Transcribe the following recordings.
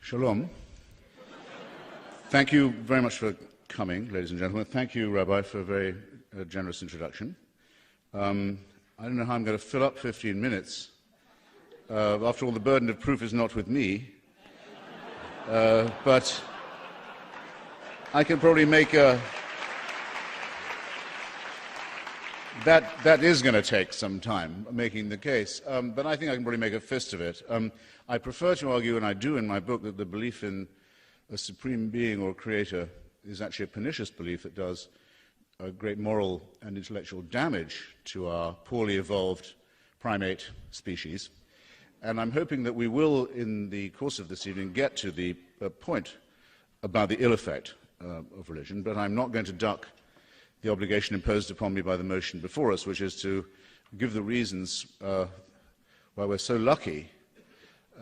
Shalom. Thank you very much for coming, ladies and gentlemen. Thank you, Rabbi, for a very generous introduction. I don't know how I'm going to fill up 15 minutes. After all, the burden of proof is not with me. But I can probably make a... That is going to take some time, making the case, but I think I can probably make a fist of it. I prefer to argue, and I do in my book, that the belief in a supreme being or creator is actually a pernicious belief that does great moral and intellectual damage to our poorly evolved primate species. And I'm hoping that we will, in the course of this evening, get to the point about the ill effect of religion, but I'm not going to duck the obligation imposed upon me by the motion before us, which is to give the reasons why we're so lucky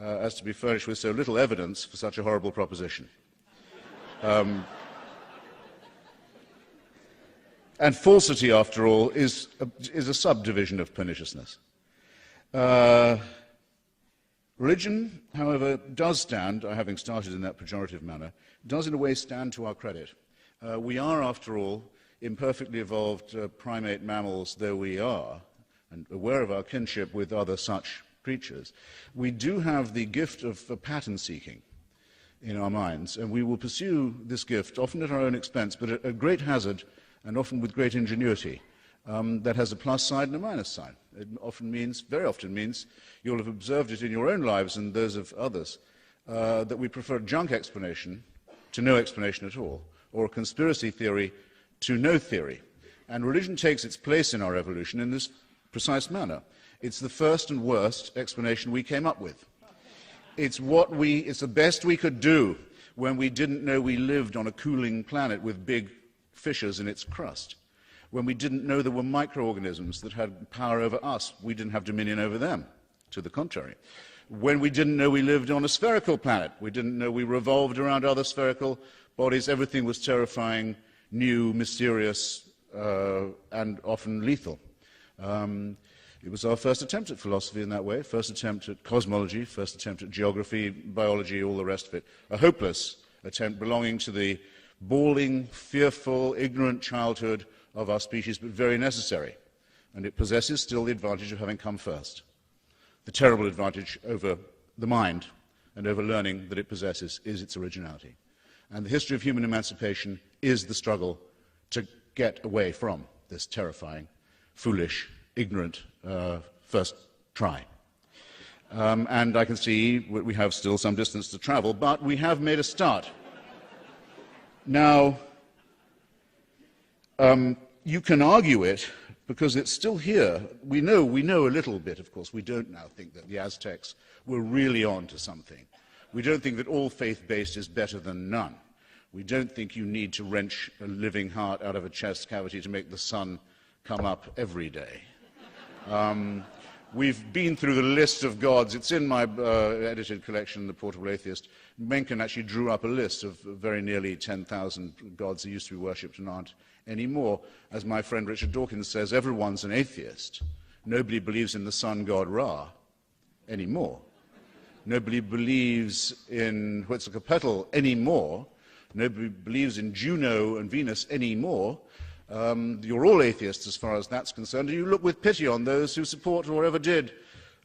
as to be furnished with so little evidence for such a horrible proposition. And falsity, after all, is a subdivision of perniciousness. Religion, however, does stand, having started in that pejorative manner, does in a way stand to our credit. We are, after all, imperfectly evolved primate mammals though we are, and aware of our kinship with other such creatures. We do have the gift of pattern-seeking in our minds, and we will pursue this gift, often at our own expense, but at great hazard and often with great ingenuity. That has a plus side and a minus side. It very often means, you'll have observed it in your own lives and those of others, that we prefer a junk explanation to no explanation at all, or a conspiracy theory to no theory. And religion takes its place in our evolution in this precise manner. It's the first and worst explanation we came up with. It's the best we could do when we didn't know we lived on a cooling planet with big fissures in its crust. When we didn't know there were microorganisms that had power over us, we didn't have dominion over them. To the contrary. When we didn't know we lived on a spherical planet, we didn't know we revolved around other spherical bodies, everything was terrifying, new, mysterious, and often lethal. It was our first attempt at philosophy in that way, first attempt at cosmology, first attempt at geography, biology, all the rest of it. A hopeless attempt belonging to the bawling, fearful, ignorant childhood of our species, but very necessary. And it possesses still the advantage of having come first. The terrible advantage over the mind and over learning that it possesses is its originality. And the history of human emancipation is the struggle to get away from this terrifying, foolish, ignorant first try. And I can see we have still some distance to travel, but we have made a start. Now, you can argue it because it's still here. We know a little bit, of course. We don't now think that the Aztecs were really on to something. We don't think that all faith-based is better than none. We don't think you need to wrench a living heart out of a chest cavity to make the sun come up every day. We've been through the list of gods. It's in my edited collection, The Portable Atheist. Mencken actually drew up a list of very nearly 10,000 gods that used to be worshipped and aren't anymore. As my friend Richard Dawkins says, everyone's an atheist. Nobody believes in the sun god Ra anymore. Nobody believes in Huitzilopochtli anymore. Nobody believes in Juno and Venus anymore. You're all atheists as far as that's concerned, and you look with pity on those who support or ever did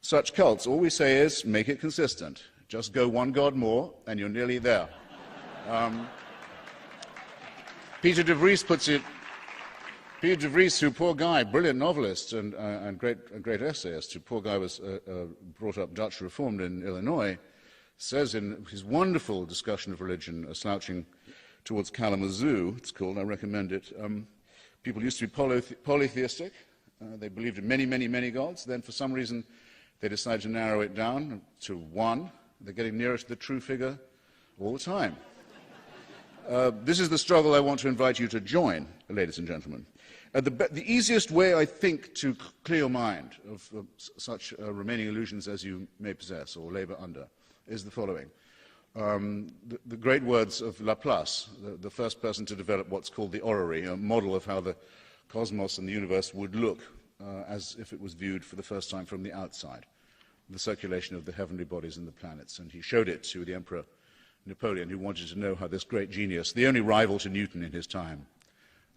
such cults. All we say is, make it consistent. Just go one god more, and you're nearly there. Peter de Vries puts it, Peter de Vries, who, poor guy, brilliant novelist and great essayist, who, poor guy, was brought up Dutch Reformed in Illinois, says in his wonderful discussion of religion, Slouching Towards Kalamazoo, it's called, I recommend it, people used to be polytheistic. They believed in many, many, many gods. Then, for some reason, they decided to narrow it down to one. They're getting nearer to the true figure all the time. This is the struggle I want to invite you to join, ladies and gentlemen. The easiest way, I think, to clear your mind of such remaining illusions as you may possess or labor under is the following. The great words of Laplace, the first person to develop what's called the orrery, a model of how the cosmos and the universe would look as if it was viewed for the first time from the outside, the circulation of the heavenly bodies and the planets. And he showed it to the Emperor Napoleon, who wanted to know how this great genius, the only rival to Newton in his time,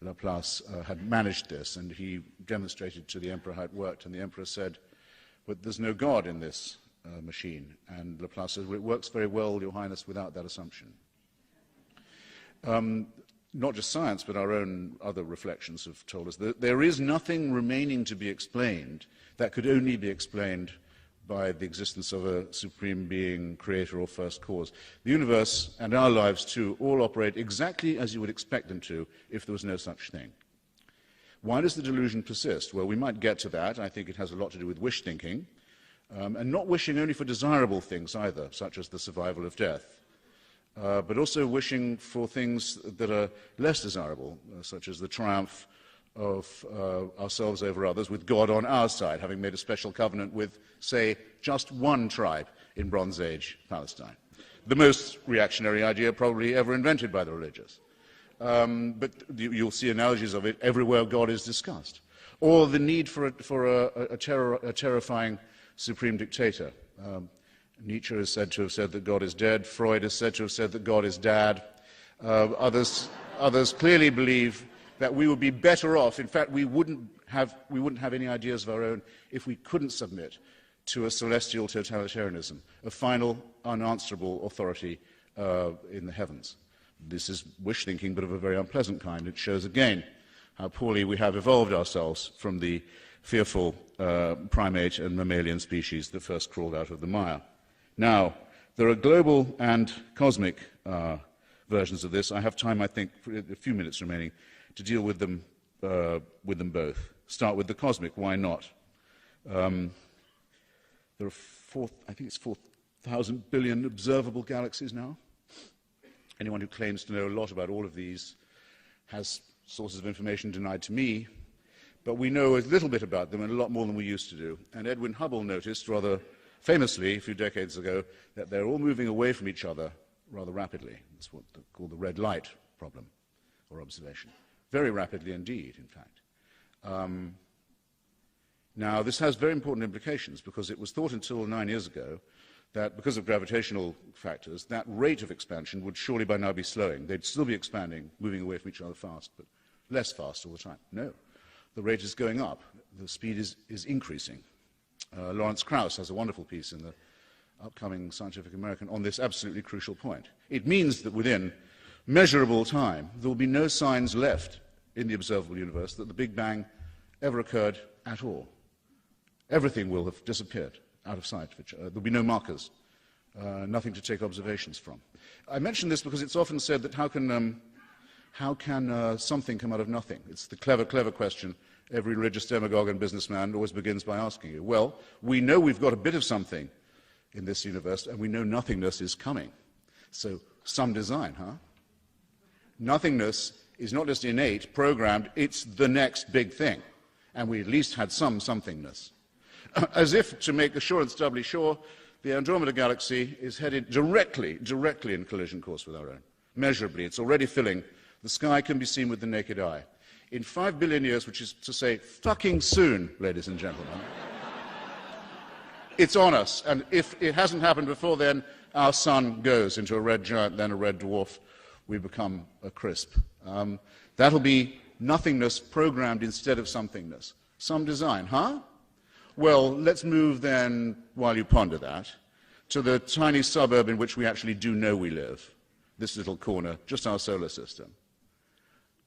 Laplace, had managed this, and he demonstrated to the emperor how it worked, and the emperor said, but there's no God in this machine. And Laplace says, well, it works very well, Your Highness, without that assumption. Not just science, but our own other reflections have told us that there is nothing remaining to be explained that could only be explained by the existence of a supreme being, creator, or first cause. The universe and our lives, too, all operate exactly as you would expect them to if there was no such thing. Why does the delusion persist? Well, we might get to that. I think it has a lot to do with wish thinking, and not wishing only for desirable things either, such as the survival of death, but also wishing for things that are less desirable, such as the triumph of ourselves over others, with God on our side, having made a special covenant with, say, just one tribe in Bronze Age Palestine. The most reactionary idea probably ever invented by the religious. But you'll see analogies of it everywhere God is discussed. Or the need for a terrifying supreme dictator. Nietzsche is said to have said that God is dead. Freud is said to have said that God is dad. Others clearly believe that we would be better off. In fact, we wouldn't have any ideas of our own if we couldn't submit to a celestial totalitarianism, a final, unanswerable authority in the heavens. This is wish thinking, but of a very unpleasant kind. It shows again how poorly we have evolved ourselves from the fearful primate and mammalian species that first crawled out of the mire. Now, there are global and cosmic versions of this. I have time, I think, for a few minutes remaining, to deal with them both. Start with the cosmic, why not? There are I think it's 4,000 billion observable galaxies now. Anyone who claims to know a lot about all of these has sources of information denied to me, but we know a little bit about them and a lot more than we used to do. And Edwin Hubble noticed rather famously a few decades ago that they're all moving away from each other rather rapidly. It's what they call the red light problem or observation. Very rapidly indeed, in fact. Now, this has very important implications because it was thought until 9 years ago that because of gravitational factors, that rate of expansion would surely by now be slowing. They'd still be expanding, moving away from each other fast, but less fast all the time. No, the rate is going up. The speed is increasing. Lawrence Krauss has a wonderful piece in the upcoming Scientific American on this absolutely crucial point. It means that within measurable time, there will be no signs left in the observable universe that the Big Bang ever occurred at all. Everything will have disappeared out of sight. There will be no markers, nothing to take observations from. I mention this because it's often said that how can something come out of nothing? It's the clever question every religious demagogue and businessman always begins by asking you. Well, we know we've got a bit of something in this universe, and we know nothingness is coming. So, some design, huh? Nothingness is not just innate, programmed, it's the next big thing. And we at least had some somethingness. As if to make assurance doubly sure, the Andromeda Galaxy is headed directly in collision course with our own. Measurably, it's already filling. The sky can be seen with the naked eye. In 5 billion years, which is to say fucking soon, ladies and gentlemen, it's on us. And if it hasn't happened before then, our sun goes into a red giant, then a red dwarf. We become a crisp. That'll be nothingness programmed instead of somethingness. Some design, huh? Well, let's move then, while you ponder that, to the tiny suburb in which we actually do know we live. This little corner, just our solar system.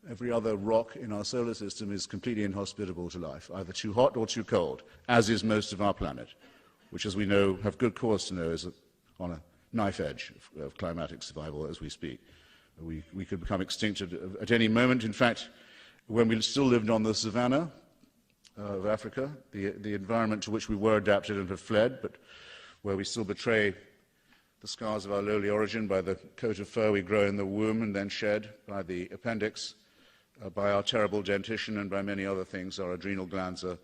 Every other rock in our solar system is completely inhospitable to life, either too hot or too cold, as is most of our planet, which, as we know, have good cause to know, is on a knife edge of climatic survival as we speak. We could become extinct at any moment. In fact, when we still lived on the savannah of Africa, the environment to which we were adapted and have fled, but where we still betray the scars of our lowly origin by the coat of fur we grow in the womb and then shed, by the appendix, by our terrible dentition, and by many other things. Our adrenal glands are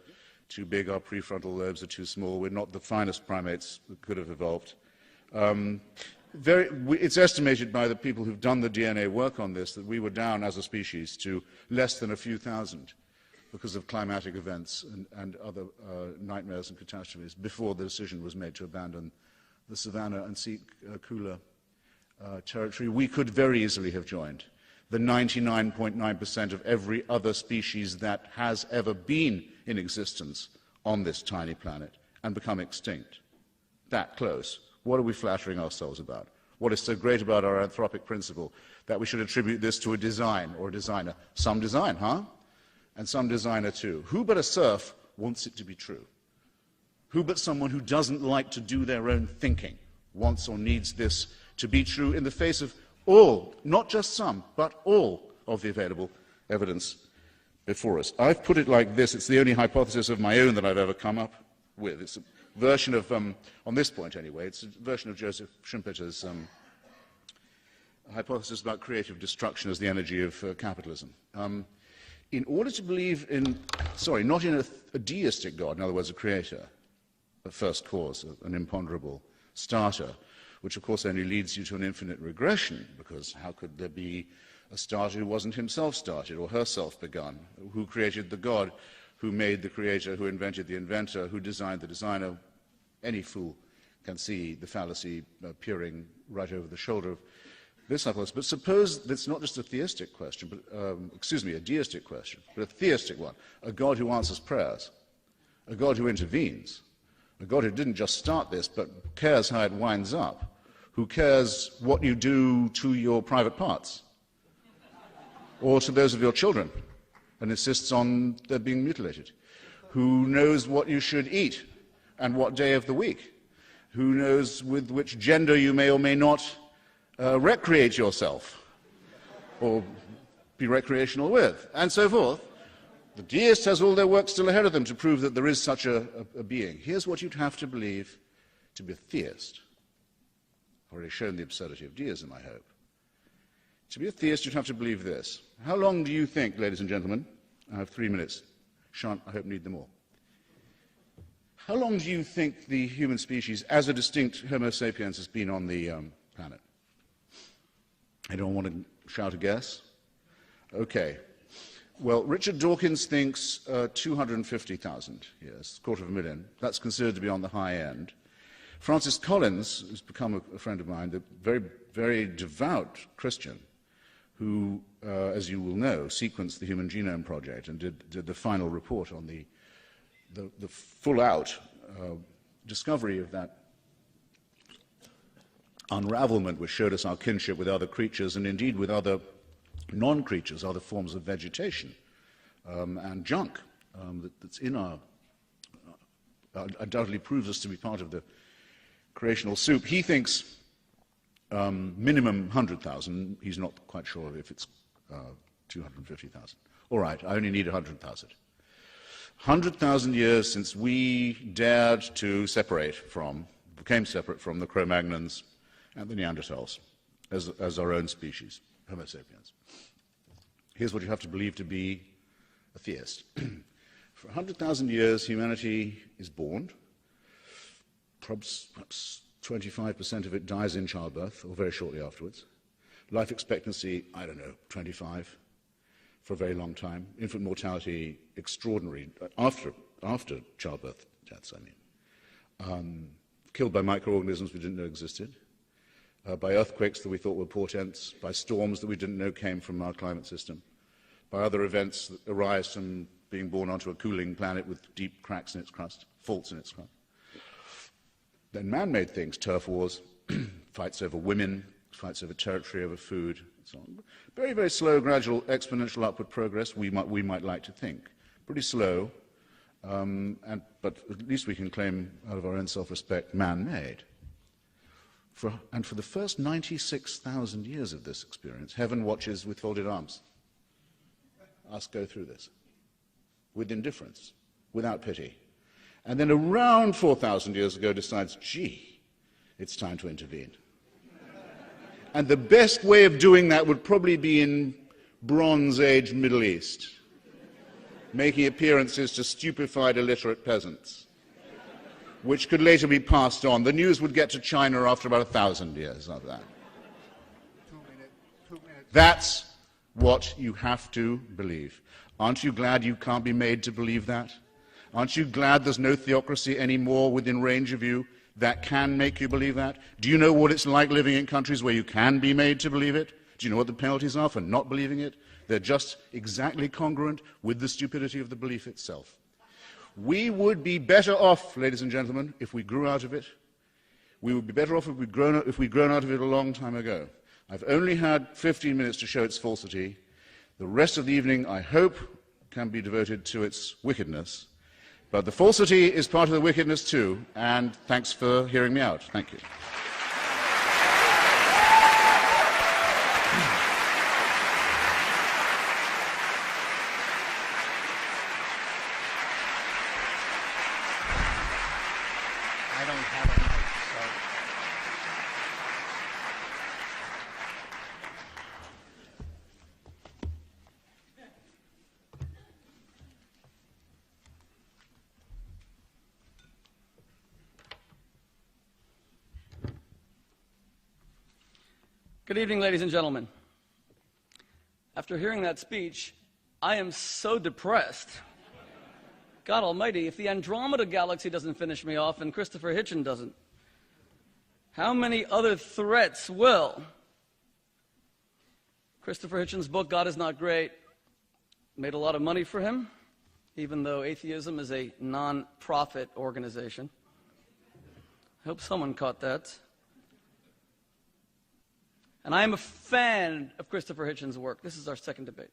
too big, our prefrontal lobes are too small. We're not the finest primates that could have evolved. It's estimated by the people who've done the DNA work on this that we were down as a species to less than a few thousand because of climatic events and other nightmares and catastrophes before the decision was made to abandon the savannah and seek cooler territory, we could very easily have joined the 99.9% of every other species that has ever been in existence on this tiny planet and become extinct. That close. What are we flattering ourselves about? What is so great about our anthropic principle that we should attribute this to a design or a designer? Some design, huh? And some designer too. Who but a serf wants it to be true? Who but someone who doesn't like to do their own thinking wants or needs this to be true in the face of all, not just some, but all of the available evidence before us? I've put it like this. It's the only hypothesis of my own that I've ever come up with. It's a version of, on this point anyway, it's a version of Joseph Schumpeter's hypothesis about creative destruction as the energy of capitalism. In order to believe in, not in a deistic God, in other words, a creator, a first cause, an imponderable starter, which of course only leads you to an infinite regression, because how could there be a starter who wasn't himself started or herself begun? Who created the God? Who made the creator? Who invented the inventor? Who designed the designer? Any fool can see the fallacy peering right over the shoulder of this hypothesis. But suppose that's not just a theistic question, but, a deistic question, but a theistic one. A God who answers prayers, a God who intervenes, a God who didn't just start this, but cares how it winds up, who cares what you do to your private parts or to those of your children and insists on their being mutilated, who knows what you should eat and what day of the week, who knows with which gender you may or may not recreate yourself or be recreational with, and so forth. The deist has all their work still ahead of them to prove that there is such a being. Here's what you'd have to believe to be a theist. I've already shown the absurdity of deism, I hope. To be a theist, you'd have to believe this. How long do you think, ladies and gentlemen, I have 3 minutes, shan't, I hope, need them all. How long do you think the human species, as a distinct Homo sapiens, has been on the planet? Anyone want to shout a guess? Okay. Well, Richard Dawkins thinks 250,000 years, 250,000. That's considered to be on the high end. Francis Collins, who's become a friend of mine, the very, very devout Christian, who, as you will know, sequenced the Human Genome Project and did the final report on the full-out discovery of that unravelment, which showed us our kinship with other creatures and indeed with other non-creatures, other forms of vegetation and junk that's in our, undoubtedly proves us to be part of the creational soup. He thinks minimum 100,000. He's not quite sure if it's 250,000. All right, I only need 100,000. 100,000 years since we dared to became separate from the Cro-Magnons and the Neanderthals as our own species, Homo sapiens. Here's what you have to believe to be a theist. For 100,000 years, humanity is born. Perhaps 25% of it dies in childbirth or very shortly afterwards. Life expectancy, I don't know, 25 for a very long time. Infant mortality, extraordinary, after childbirth deaths, I mean. Killed by microorganisms we didn't know existed, by earthquakes that we thought were portents, by storms that we didn't know came from our climate system, by other events that arise from being born onto a cooling planet with deep cracks in its crust, faults in its crust. Then man-made things, turf wars, fights over women, fights over territory, over food, and so on. Very, very slow, gradual, exponential upward progress, we might like to think. Pretty slow, but at least we can claim out of our own self-respect, man-made. And for the first 96,000 years of this experience, heaven watches with folded arms. Us go through this with indifference, without pity. And then around 4,000 years ago decides, gee, it's time to intervene. And the best way of doing that would probably be in Bronze Age Middle East, making appearances to stupefied, illiterate peasants, which could later be passed on. The news would get to China after about 1,000 years of that. 2 minutes. That's what you have to believe. Aren't you glad you can't be made to believe that? Aren't you glad there's no theocracy anymore within range of you? that can make you believe that? Do you know what it's like living in countries where you can be made to believe it? Do you know what the penalties are for not believing it? They're just exactly congruent with the stupidity of the belief itself. We would be better off, ladies and gentlemen, if we grew out of it. We would be better off if we'd grown out of it a long time ago. I've only had 15 minutes to show its falsity. The rest of the evening, I hope, can be devoted to its wickedness. But the falsity is part of the wickedness too, and thanks for hearing me out. Thank you. I don't have a mic, so. Good evening, ladies and gentlemen. After hearing that speech, I am so depressed. God almighty, if the Andromeda Galaxy doesn't finish me off and Christopher Hitchens doesn't, how many other threats will? Christopher Hitchens' book, God is Not Great, made a lot of money for him, even though atheism is a non-profit organization. I hope someone caught that. And I am a fan of Christopher Hitchens' work. This is our second debate.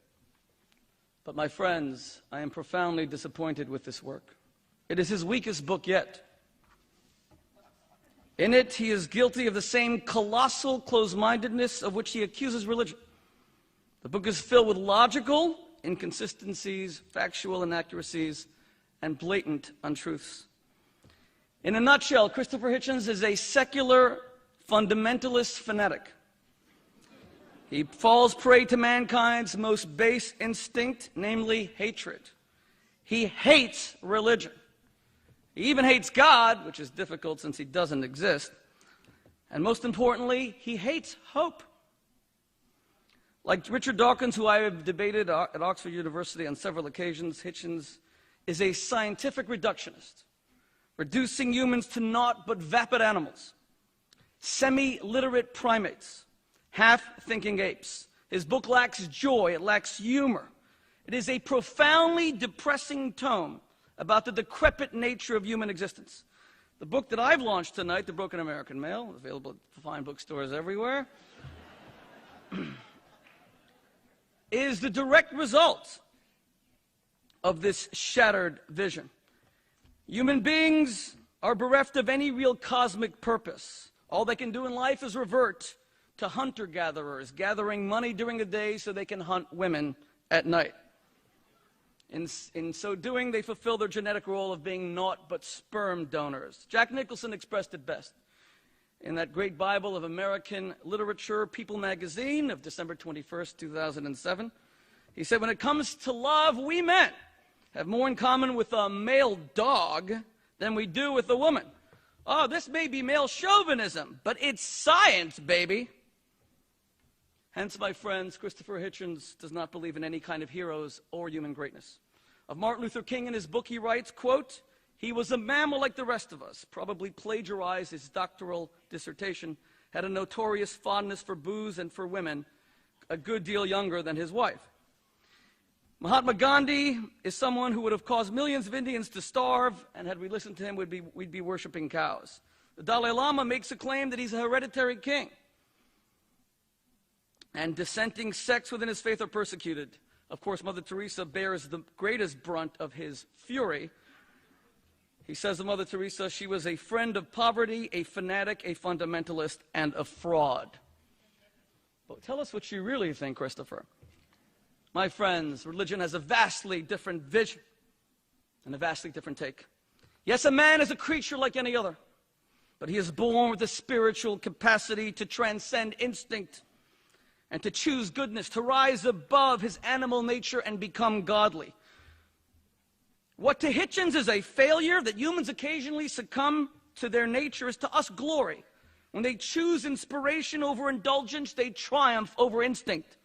But my friends, I am profoundly disappointed with this work. It is his weakest book yet. In it, he is guilty of the same colossal closed-mindedness of which he accuses religion. The book is filled with logical inconsistencies, factual inaccuracies, and blatant untruths. In a nutshell, Christopher Hitchens is a secular fundamentalist fanatic. He falls prey to mankind's most base instinct, namely hatred. He hates religion. He even hates God, which is difficult since he doesn't exist. And most importantly, he hates hope. Like Richard Dawkins, who I have debated at Oxford University on several occasions, Hitchens is a scientific reductionist, reducing humans to naught but vapid animals, semi-literate primates, half-thinking apes. His book lacks joy, it lacks humor. It is a profoundly depressing tome about the decrepit nature of human existence. The book that I've launched tonight, The Broken American Male, available at fine bookstores everywhere, is the direct result of this shattered vision. Human beings are bereft of any real cosmic purpose. All they can do in life is revert to hunter-gatherers, gathering money during the day so they can hunt women at night. In so doing, they fulfill their genetic role of being naught but sperm donors. Jack Nicholson expressed it best in that great Bible of American literature, People magazine of December 21st, 2007. He said, when it comes to love, we men have more in common with a male dog than we do with a woman. Oh, this may be male chauvinism, but it's science, baby. Hence, my friends, Christopher Hitchens does not believe in any kind of heroes or human greatness. Of Martin Luther King in his book, he writes, quote, he was a mammal like the rest of us, probably plagiarized his doctoral dissertation, had a notorious fondness for booze and for women, a good deal younger than his wife. Mahatma Gandhi is someone who would have caused millions of Indians to starve, and had we listened to him, we'd be worshiping cows. The Dalai Lama makes a claim that he's a hereditary king, and dissenting sects within his faith are persecuted. Of course, Mother Teresa bears the greatest brunt of his fury. He says of Mother Teresa, she was a friend of poverty, a fanatic, a fundamentalist, and a fraud. But tell us what you really think, Christopher. My friends, religion has a vastly different vision and a vastly different take. Yes, a man is a creature like any other, but he is born with the spiritual capacity to transcend instinct and to choose goodness, to rise above his animal nature and become godly. What to Hitchens is a failure that humans occasionally succumb to their nature is to us glory. When they choose inspiration over indulgence, they triumph over instinct.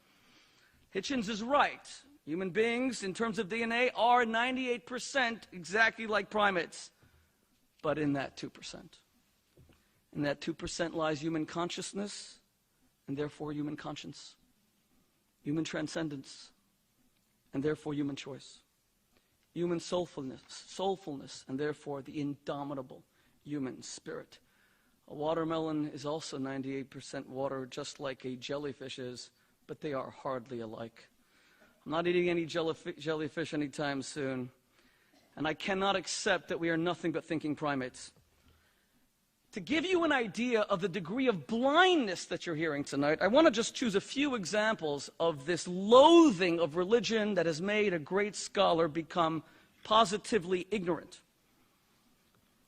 Hitchens is right. Human beings, in terms of DNA, are 98% exactly like primates, but in that 2%. In that 2% lies human consciousness, and therefore human conscience, human transcendence, and therefore human choice, human soulfulness, and therefore the indomitable human spirit. A watermelon is also 98% water, just like a jellyfish is, but they are hardly alike. I'm not eating any jellyfish anytime soon, and I cannot accept that we are nothing but thinking primates. To give you an idea of the degree of blindness that you're hearing tonight, I want to just choose a few examples of this loathing of religion that has made a great scholar become positively ignorant.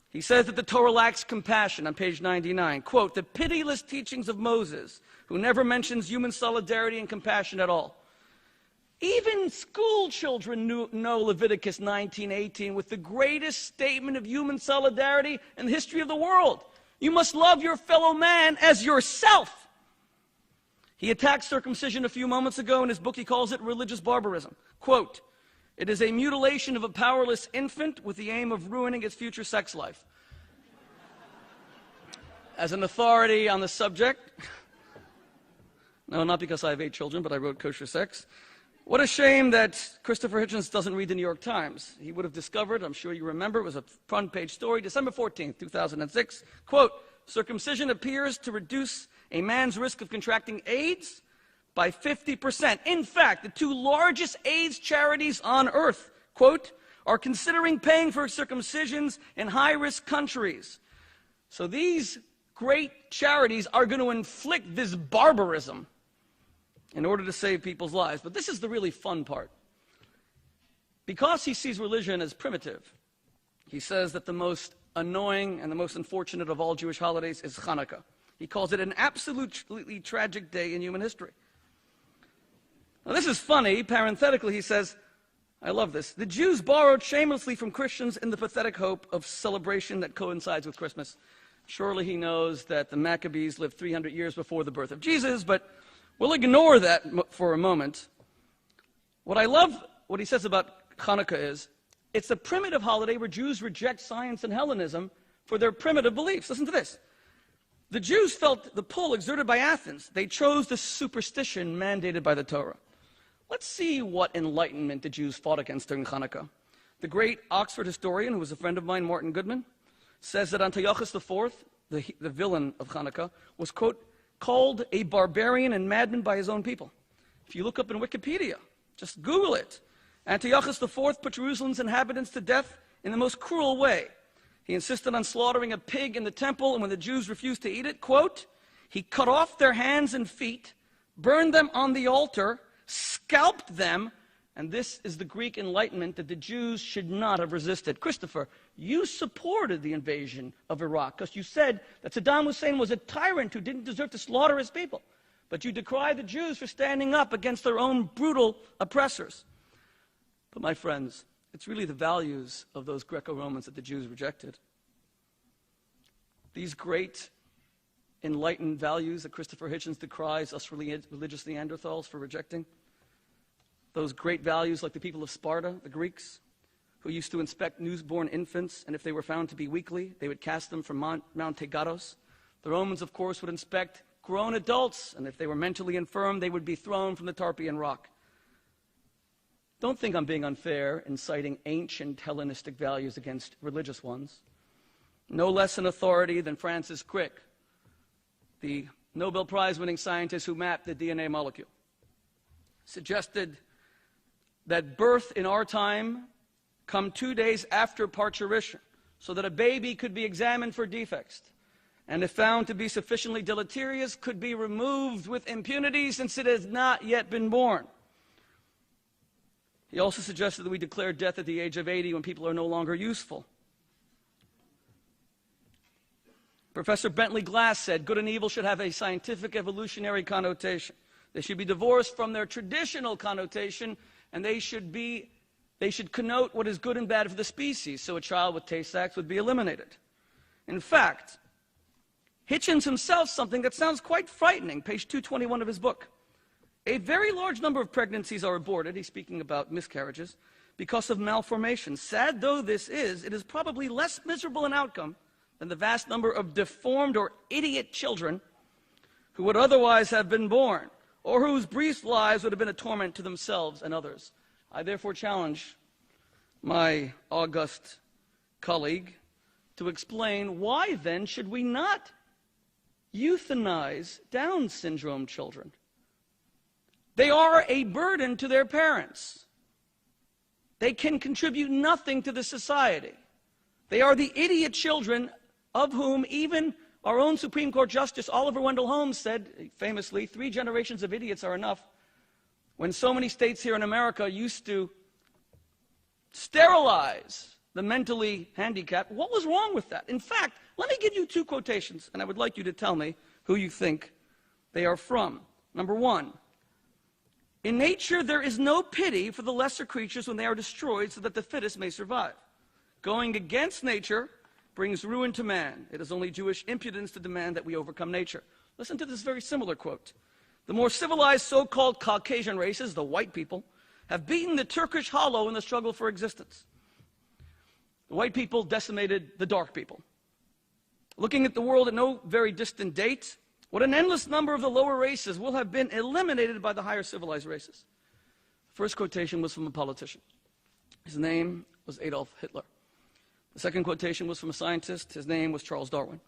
He says that the Torah lacks compassion on page 99. Quote, the pitiless teachings of Moses, who never mentions human solidarity and compassion at all. Even school children know Leviticus 19:18 with the greatest statement of human solidarity in the history of the world. You must love your fellow man as yourself. He attacked circumcision a few moments ago. In his book, he calls it religious barbarism. Quote, it is a mutilation of a powerless infant with the aim of ruining its future sex life. As an authority on the subject, no, not because I have 8 children, but I wrote Kosher Sex. What a shame that Kריסטופר Hitchens doesn't read the New York Times. He would have discovered, I'm sure you remember, it was a front-page story, December 14th, 2006. Quote, circumcision appears to reduce a man's risk of contracting AIDS by 50%. In fact, the 2 largest AIDS charities on earth, quote, are considering paying for circumcisions in high-risk countries. So these great charities are going to inflict this barbarism in order to save people's lives. But this is the really fun part. Because he sees religion as primitive, he says that the most annoying and the most unfortunate of all Jewish holidays is Hanukkah. He calls it an absolutely tragic day in human history. Now this is funny. Parenthetically, he says, I love this, the Jews borrowed shamelessly from Christians in the pathetic hope of celebration that coincides with Christmas. Surely he knows that the Maccabees lived 300 years before the birth of Jesus, but we'll ignore that for a moment. What I love, what he says about Hanukkah is, it's a primitive holiday where Jews reject science and Hellenism for their primitive beliefs. Listen to this. The Jews felt the pull exerted by Athens. They chose the superstition mandated by the Torah. Let's see what enlightenment the Jews fought against during Hanukkah. The great Oxford historian, who was a friend of mine, Martin Goodman, says that Antiochus IV, the villain of Hanukkah, was, quote, called a barbarian and madman by his own people. If you look up in Wikipedia, just Google it. Antiochus IV put Jerusalem's inhabitants to death in the most cruel way. He insisted on slaughtering a pig in the temple, and when the Jews refused to eat it, quote, he cut off their hands and feet, burned them on the altar, scalped them, and this is the Greek Enlightenment that the Jews should not have resisted. Kריסטופר, you supported the invasion of Iraq because you said that Saddam Hussein was a tyrant who didn't deserve to slaughter his people. But you decried the Jews for standing up against their own brutal oppressors. But my friends, it's really the values of those Greco-Romans that the Jews rejected. These great enlightened values that Kריסטופר Hitchens decries us religious Neanderthals for rejecting. Those great values like the people of Sparta, the Greeks, who used to inspect newborn infants, and if they were found to be weakly, they would cast them from Mount Tegaros. The Romans, of course, would inspect grown adults, and if they were mentally infirm, they would be thrown from the Tarpeian Rock. Don't think I'm being unfair in citing ancient Hellenistic values against religious ones. No less an authority than Francis Crick, the Nobel Prize-winning scientist who mapped the DNA molecule, suggested that birth in our time come 2 days after parturition, so that a baby could be examined for defects, and if found to be sufficiently deleterious, could be removed with impunity since it has not yet been born. He also suggested that we declare death at the age of 80 when people are no longer useful. Professor Bentley Glass said good and evil should have a scientific evolutionary connotation. They should be divorced from their traditional connotation, and they should connote what is good and bad for the species, so a child with Tay-Sachs would be eliminated. In fact, Hitchens himself, something that sounds quite frightening, page 221 of his book. A very large number of pregnancies are aborted, he's speaking about miscarriages, because of malformation. Sad though this is, it is probably less miserable an outcome than the vast number of deformed or idiot children who would otherwise have been born, or whose brief lives would have been a torment to themselves and others. I therefore challenge my august colleague to explain why then should we not euthanize Down syndrome children? They are a burden to their parents. They can contribute nothing to the society. They are the idiot children of whom even our own Supreme Court Justice Oliver Wendell Holmes said, famously, 3 generations of idiots are enough. When so many states here in America used to sterilize the mentally handicapped, what was wrong with that? In fact, let me give you 2 quotations, and I would like you to tell me who you think they are from. Number 1, in nature there is no pity for the lesser creatures when they are destroyed so that the fittest may survive. Going against nature brings ruin to man. It is only Jewish impudence to demand that we overcome nature. Listen to this very similar quote. The more civilized so-called Caucasian races, the white people, have beaten the Turkish hollow in the struggle for existence. The white people decimated the dark people. Looking at the world at no very distant date, what an endless number of the lower races will have been eliminated by the higher civilized races. The first quotation was from a politician. His name was Adolf Hitler. The second quotation was from a scientist. His name was Charles Darwin.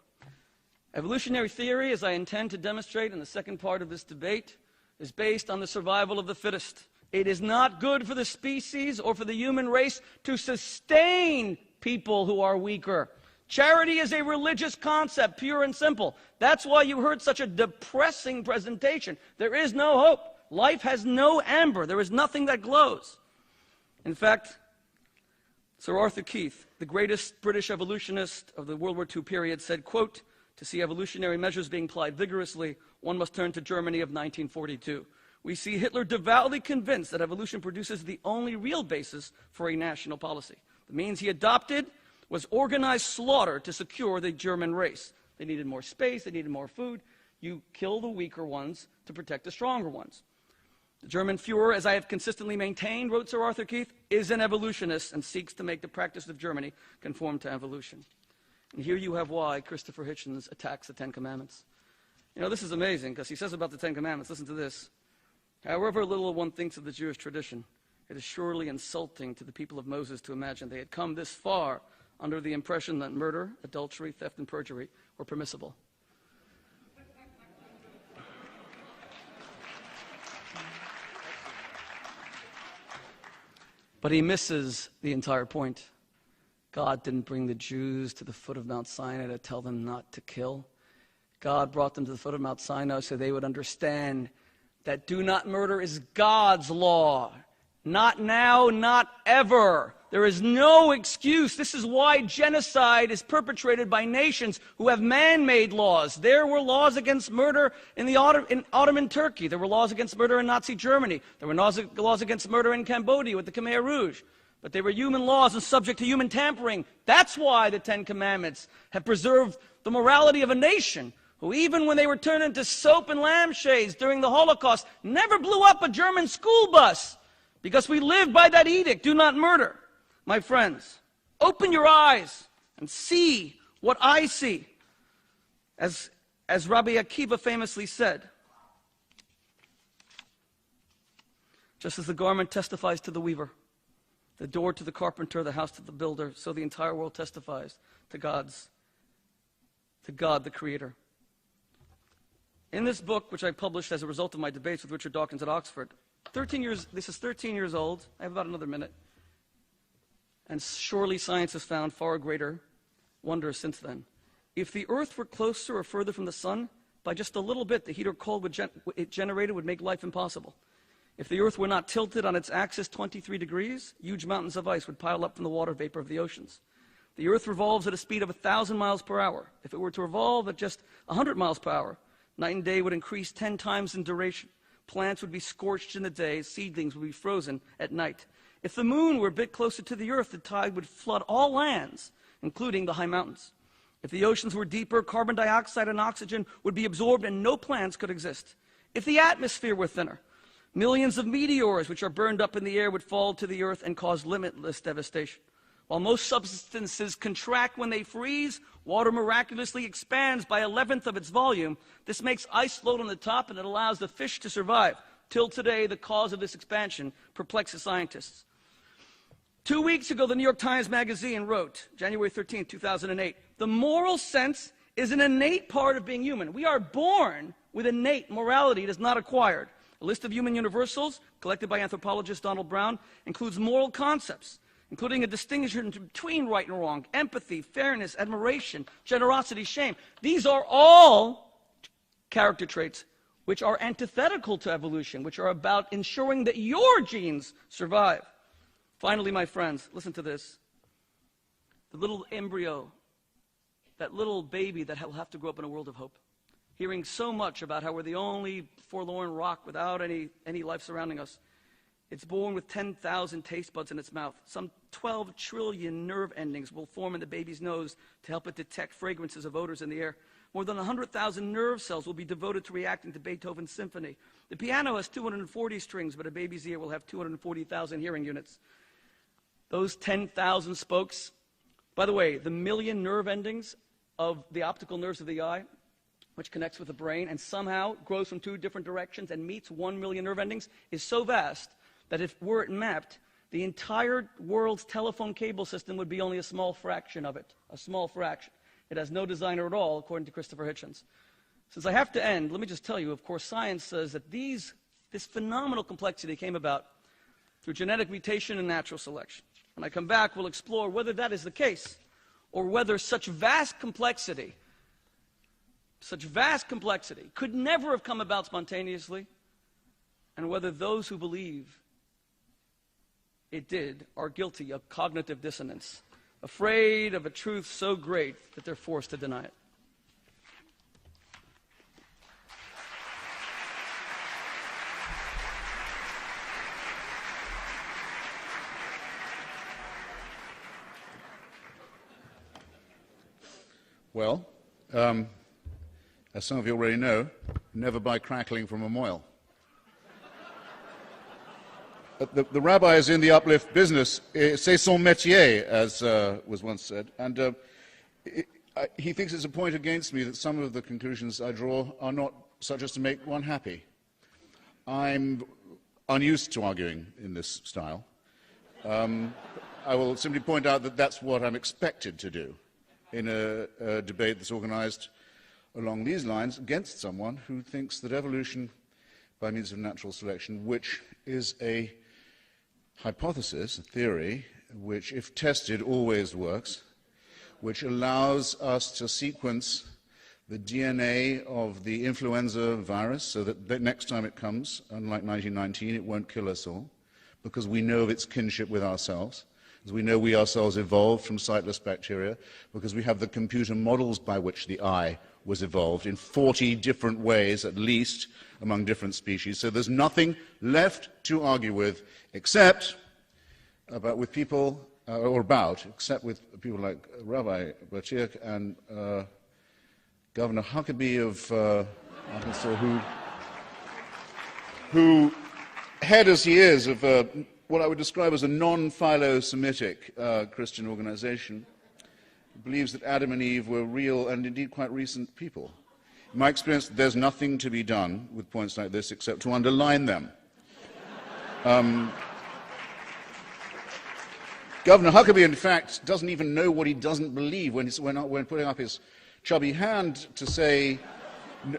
Evolutionary theory, as I intend to demonstrate in the second part of this debate, is based on the survival of the fittest. It is not good for the species or for the human race to sustain people who are weaker. Charity is a religious concept, pure and simple. That's why you heard such a depressing presentation. There is no hope. Life has no amber. There is nothing that glows. In fact, Sir Arthur Keith, the greatest British evolutionist of the World War II period, said, quote, to see evolutionary measures being applied vigorously, one must turn to Germany of 1942. We see Hitler devoutly convinced that evolution produces the only real basis for a national policy. The means he adopted was organized slaughter to secure the German race. They needed more space, they needed more food. You kill the weaker ones to protect the stronger ones. The German Führer, as I have consistently maintained, wrote Sir Arthur Keith, is an evolutionist and seeks to make the practice of Germany conform to evolution. And here you have why Kריסטופר Hitchens attacks the 10 Commandments. You know, this is amazing, because he says about the 10 Commandments, listen to this. However little one thinks of the Jewish tradition, it is surely insulting to the people of Moses to imagine they had come this far under the impression that murder, adultery, theft, and perjury were permissible. But he misses the entire point. God didn't bring the Jews to the foot of Mount Sinai to tell them not to kill. God brought them to the foot of Mount Sinai so they would understand that do not murder is God's law. Not now, not ever. There is no excuse. This is why genocide is perpetrated by nations who have man-made laws. There were laws against murder in Ottoman Turkey. There were laws against murder in Nazi Germany. There were laws against murder in Cambodia with the Khmer Rouge. But they were human laws and subject to human tampering. That's why the 10 Commandments have preserved the morality of a nation who, even when they were turned into soap and lampshades during the Holocaust, never blew up a German school bus because we lived by that edict, do not murder. My friends, open your eyes and see what I see. As Rabbi Akiva famously said, just as the garment testifies to the weaver, the door to the carpenter, the house to the builder, so the entire world testifies to God, the Creator. In this book, which I published as a result of my debates with Richard Dawkins at Oxford, this is 13 years old. I have about another minute. And surely science has found far greater wonders since then. If the Earth were closer or further from the sun, by just a little bit, the heat or cold it generated would make life impossible. If the Earth were not tilted on its axis 23 degrees, huge mountains of ice would pile up from the water vapor of the oceans. The Earth revolves at a speed of 1,000 miles per hour. If it were to revolve at just 100 miles per hour, night and day would increase 10 times in duration. Plants would be scorched in the day, seedlings would be frozen at night. If the moon were a bit closer to the Earth, the tide would flood all lands, including the high mountains. If the oceans were deeper, carbon dioxide and oxygen would be absorbed and no plants could exist. If the atmosphere were thinner, millions of meteors which are burned up in the air would fall to the Earth and cause limitless devastation. While most substances contract when they freeze, water miraculously expands by 1/11 of its volume. This makes ice float on the top, and it allows the fish to survive. Till today, the cause of this expansion perplexes scientists. 2 weeks ago, the New York Times Magazine wrote, January 13, 2008, the moral sense is an innate part of being human. We are born with innate morality. It is not acquired. A list of human universals, collected by anthropologist Donald Brown, includes moral concepts, including a distinction between right and wrong, empathy, fairness, admiration, generosity, shame. These are all character traits which are antithetical to evolution, which are about ensuring that your genes survive. Finally, my friends, listen to this. The little embryo, that little baby that will have to grow up in a world of hope, hearing so much about how we're the only forlorn rock without any life surrounding us. It's born with 10,000 taste buds in its mouth. Some 12 trillion nerve endings will form in the baby's nose to help it detect fragrances of odors in the air. More than 100,000 nerve cells will be devoted to reacting to Beethoven's symphony. The piano has 240 strings, but a baby's ear will have 240,000 hearing units. Those 10,000 spokes, by the way, the million nerve endings of the optical nerves of the eye, which connects with the brain and somehow grows from 2 different directions and meets 1 million nerve endings, is so vast that if were it mapped, the entire world's telephone cable system would be only a small fraction of it, a small fraction. It has no designer at all, according to Kiristofer Hitchens. Since I have to end, let me just tell you, of course, science says that this phenomenal complexity came about through genetic mutation and natural selection. When I come back, we'll explore whether that is the case, or whether such vast complexity could never have come about spontaneously, and whether those who believe it did are guilty of cognitive dissonance, afraid of a truth so great that they're forced to deny it. Well, as some of you already know, never buy crackling from a moil. The rabbis in the uplift business, c'est son métier, as was once said, and he thinks it's a point against me that some of the conclusions I draw are not such as to make one happy. I'm unused to arguing in this style. I will simply point out that that's what I'm expected to do in a debate that's organized along these lines against someone who thinks that evolution by means of natural selection, which is a hypothesis, a theory, which, if tested, always works, which allows us to sequence the DNA of the influenza virus so that the next time it comes, unlike 1919, it won't kill us all, because we know of its kinship with ourselves, because we know we ourselves evolved from sightless bacteria, because we have the computer models by which the eye was evolved in 40 different ways, at least, among different species. So there's nothing left to argue with except with people like Rabbi Boteach and Governor Huckabee of Arkansas, who, head as he is of what I would describe as a non-philo-Semitic Christian organization, believes that Adam and Eve were real and indeed quite recent people. In my experience, there's nothing to be done with points like this except to underline them. Governor Huckabee, in fact, doesn't even know what he doesn't believe when putting up his chubby hand to say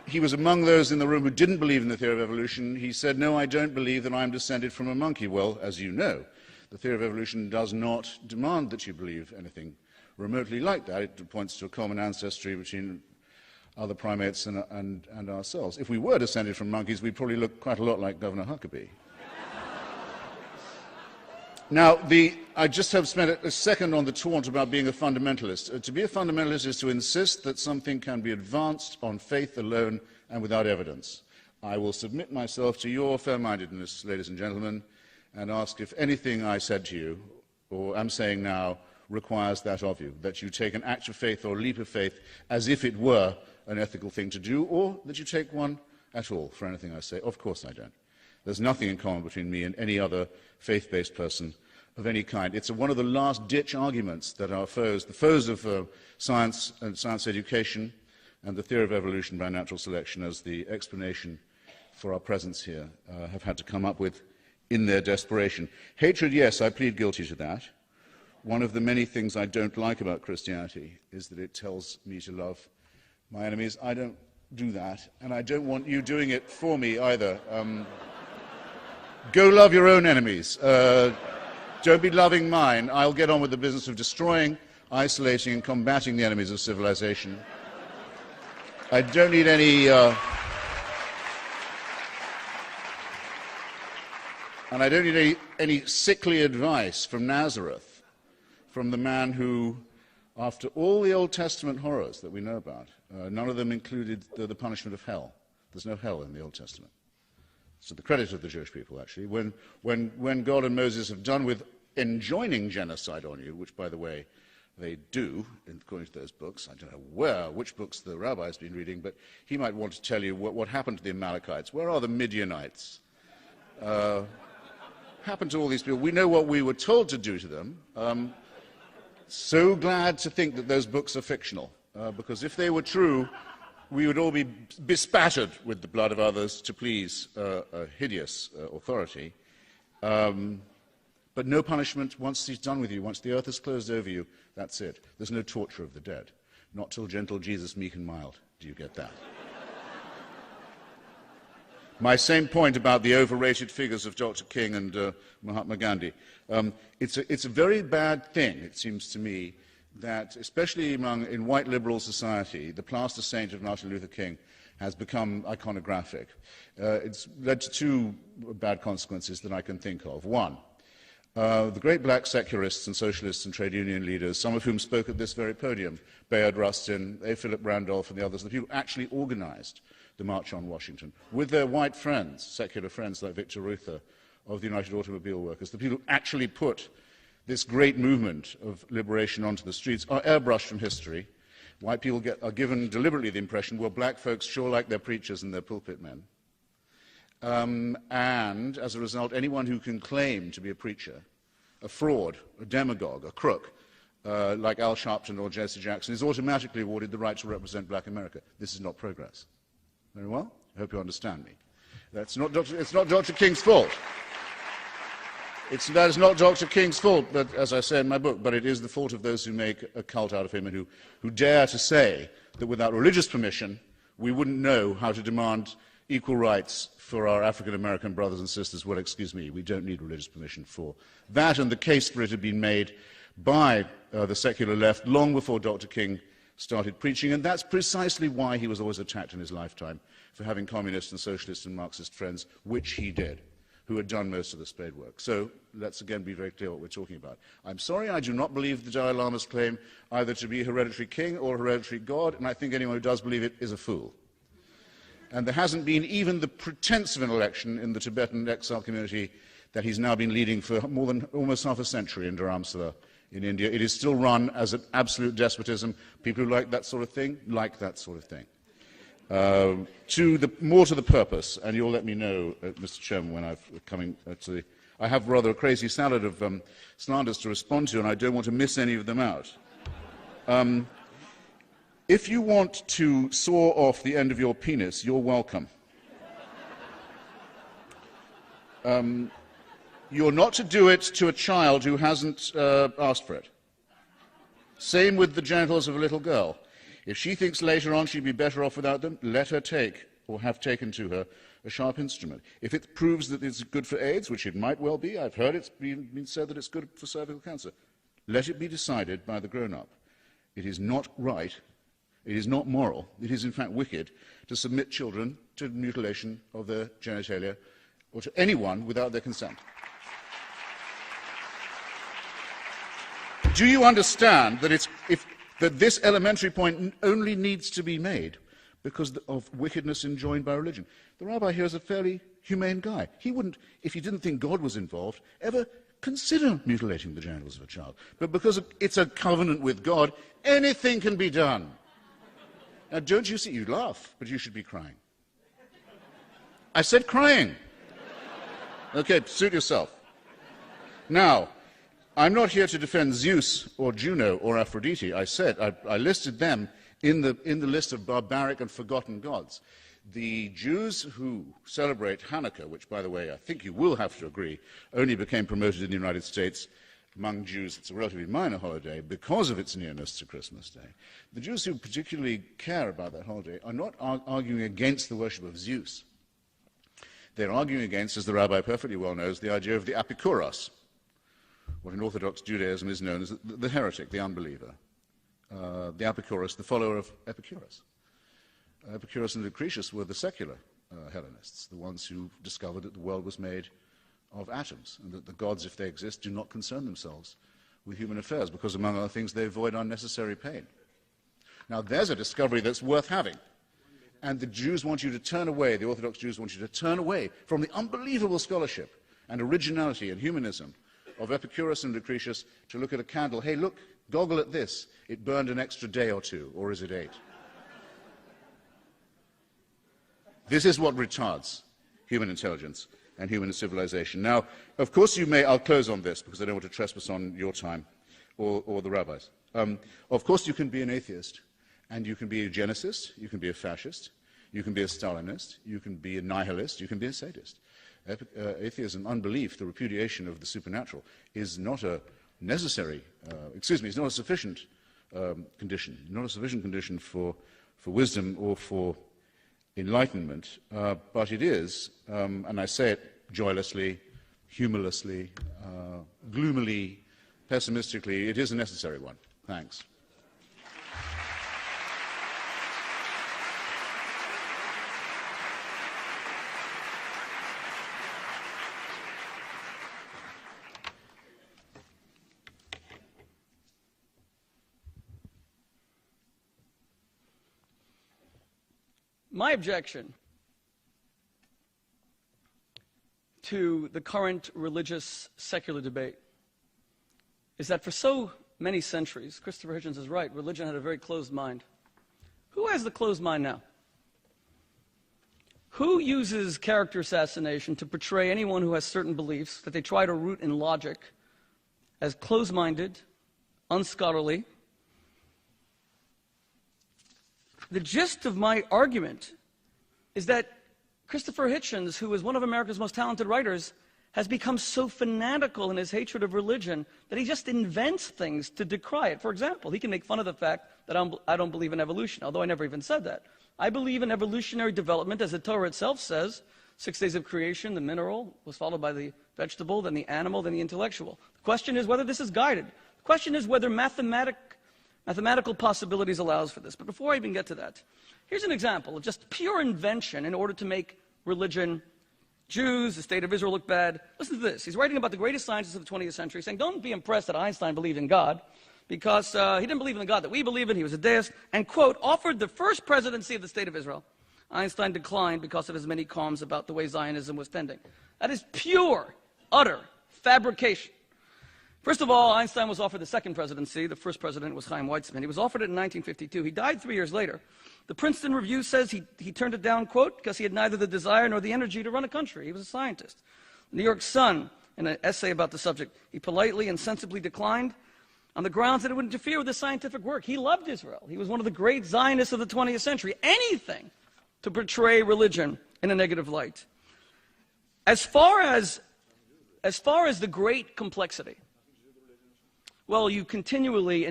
he was among those in the room who didn't believe in the theory of evolution. He said, "No, I don't believe that I'm descended from a monkey." Well, as you know, the theory of evolution does not demand that you believe anything remotely like that. It points to a common ancestry between other primates and ourselves. If we were descended from monkeys, we'd probably look quite a lot like Governor Huckabee. Now, I just have spent a second on the taunt about being a fundamentalist. To be a fundamentalist is to insist that something can be advanced on faith alone and without evidence. I will submit myself to your fair-mindedness, ladies and gentlemen, and ask if anything I said to you, or am saying now, requires that of you, that you take an act of faith or a leap of faith as if it were an ethical thing to do, or that you take one at all for anything I say. Of course I don't. There's nothing in common between me and any other faith-based person of any kind. It's one of the last-ditch arguments that our foes, the foes of science and science education and the theory of evolution by natural selection as the explanation for our presence here, have had to come up with in their desperation. Hatred, yes, I plead guilty to that. One of the many things I don't like about Christianity is that it tells me to love my enemies. I don't do that, and I don't want you doing it for me either. Go love your own enemies. Don't be loving mine. I'll get on with the business of destroying, isolating, and combating the enemies of civilization. I don't need any... and I don't need any sickly advice from Nazareth, from the man who, after all the Old Testament horrors that we know about, none of them included the punishment of hell. There's no hell in the Old Testament. So the credit of the Jewish people, actually. When God and Moses have done with enjoining genocide on you, which, by the way, they do, according to those books. I don't know which books the rabbi's been reading, but he might want to tell you what happened to the Amalekites. Where are the Midianites? Happened to all these people. We know what we were told to do to them. So glad to think that those books are fictional, because if they were true, we would all be bespattered with the blood of others to please a hideous authority. But no punishment once he's done with you, once the earth is closed over you, that's it. There's no torture of the dead. Not till gentle Jesus, meek and mild. Do you get that? My same point about the overrated figures of Dr. King and Mahatma Gandhi. It's a very bad thing, it seems to me, that especially in white liberal society, the plaster saint of Martin Luther King has become iconographic. It's led to two bad consequences that I can think of. One, the great black secularists and socialists and trade union leaders, some of whom spoke at this very podium, Bayard Rustin, A. Philip Randolph and the others, the people who actually organized the March on Washington, with their white friends, secular friends like Victor Reuther of the United Automobile Workers, the people who actually put this great movement of liberation onto the streets, are airbrushed from history. White people are given deliberately the impression, well, black folks sure like their preachers and their pulpit men. And as a result, anyone who can claim to be a preacher, a fraud, a demagogue, a crook, like Al Sharpton or Jesse Jackson, is automatically awarded the right to represent black America. This is not progress. Very well? I hope you understand me. It's not Dr. King's fault. That is not Dr. King's fault, but, as I say in my book, but it is the fault of those who make a cult out of him and who dare to say that without religious permission, we wouldn't know how to demand equal rights for our African-American brothers and sisters. Well, excuse me, we don't need religious permission for that, and the case for it had been made by the secular left long before Dr. King started preaching, and that's precisely why he was always attacked in his lifetime for having communist and socialist and Marxist friends, which he did, who had done most of the spade work. So let's again be very clear what we're talking about. I'm sorry, I do not believe the Dalai Lama's claim either to be hereditary king or hereditary God, and I think anyone who does believe it is a fool. And there hasn't been even the pretense of an election in the Tibetan exile community that he's now been leading for more than almost half a century in Dharamsala in India. It is still run as an absolute despotism. People who like that sort of thing, like that sort of thing. More to the purpose, and you'll let me know, Mr. Chairman, when I'm coming to the... I have rather a crazy salad of slanders to respond to, and I don't want to miss any of them out. If you want to saw off the end of your penis, you're welcome. You're not to do it to a child who hasn't asked for it. Same with the genitals of a little girl. If she thinks later on she'd be better off without them, let her take, or have taken to her, a sharp instrument. If it proves that it's good for AIDS, which it might well be, I've heard it's been said that it's good for cervical cancer, let it be decided by the grown-up. It is not right, it is not moral, it is in fact wicked to submit children to mutilation of their genitalia, or to anyone without their consent. Do you understand that that this elementary point only needs to be made because of wickedness enjoined by religion? The rabbi here is a fairly humane guy. He wouldn't, if he didn't think God was involved, ever consider mutilating the genitals of a child. But because it's a covenant with God, anything can be done. Now, don't you see? You laugh, but you should be crying. I said crying. Okay, suit yourself. Now, I'm not here to defend Zeus or Juno or Aphrodite. I said I listed them in the list of barbaric and forgotten gods. The Jews who celebrate Hanukkah, which, by the way, I think you will have to agree, only became promoted in the United States among Jews. It's a relatively minor holiday because of its nearness to Christmas Day. The Jews who particularly care about that holiday are not arguing against the worship of Zeus. They're arguing against, as the Rabbi perfectly well knows, the idea of the Epikuros, what in Orthodox Judaism is known as the heretic, the unbeliever. The Epikuros, the follower of Epicurus. Epicurus and Lucretius were the secular Hellenists, the ones who discovered that the world was made of atoms, and that the gods, if they exist, do not concern themselves with human affairs, because, among other things, they avoid unnecessary pain. Now, there's a discovery that's worth having, and the Jews want you to turn away, the Orthodox Jews want you to turn away from the unbelievable scholarship and originality and humanism of Epicurus and Lucretius to look at a candle. Hey, look, goggle at this. It burned an extra day or two, or is it 8? This is what retards human intelligence and human civilization. Now, of course you may, I'll close on this because I don't want to trespass on your time or the rabbis. Of course you can be an atheist, and you can be a eugenicist, you can be a fascist, you can be a Stalinist, you can be a nihilist, you can be a sadist. Atheism, unbelief, the repudiation of the supernatural is not a necessary, is not a sufficient condition, not a sufficient condition for wisdom or for enlightenment, but it is, and I say it joylessly, humorlessly, gloomily, pessimistically, it is a necessary one. Thanks. My objection to the current religious secular debate is that for so many centuries, Kריסטופר Hitchens is right, religion had a very closed mind. Who has the closed mind now? Who uses character assassination to portray anyone who has certain beliefs that they try to root in logic as closed-minded, unscholarly? The gist of my argument is that Kריסטופר Hitchens, who is one of America's most talented writers, has become so fanatical in his hatred of religion that he just invents things to decry it. For example, he can make fun of the fact that I don't believe in evolution, although I never even said that. I believe in evolutionary development, as the Torah itself says. 6 days of creation, the mineral was followed by the vegetable, then the animal, then the intellectual. The question is whether this is guided. The question is whether mathematical possibilities allows for this. But before I even get to that, here's an example of just pure invention in order to make religion, Jews, the state of Israel look bad. Listen to this. He's writing about the greatest scientists of the 20th century, saying, don't be impressed that Einstein believed in God, because he didn't believe in the God that we believe in. He was a deist, and, quote, offered the first presidency of the state of Israel. Einstein declined because of his many qualms about the way Zionism was tending. That is pure, utter fabrication. First of all, Einstein was offered the second presidency. The first president was Chaim Weizmann. He was offered it in 1952. He died 3 years later. The Princeton Review says he turned it down, quote, because he had neither the desire nor the energy to run a country. He was a scientist. The New York Sun, in an essay about the subject, he politely and sensibly declined on the grounds that it would interfere with his scientific work. He loved Israel. He was one of the great Zionists of the 20th century. Anything to portray religion in a negative light. As far as the great complexity, well, you continually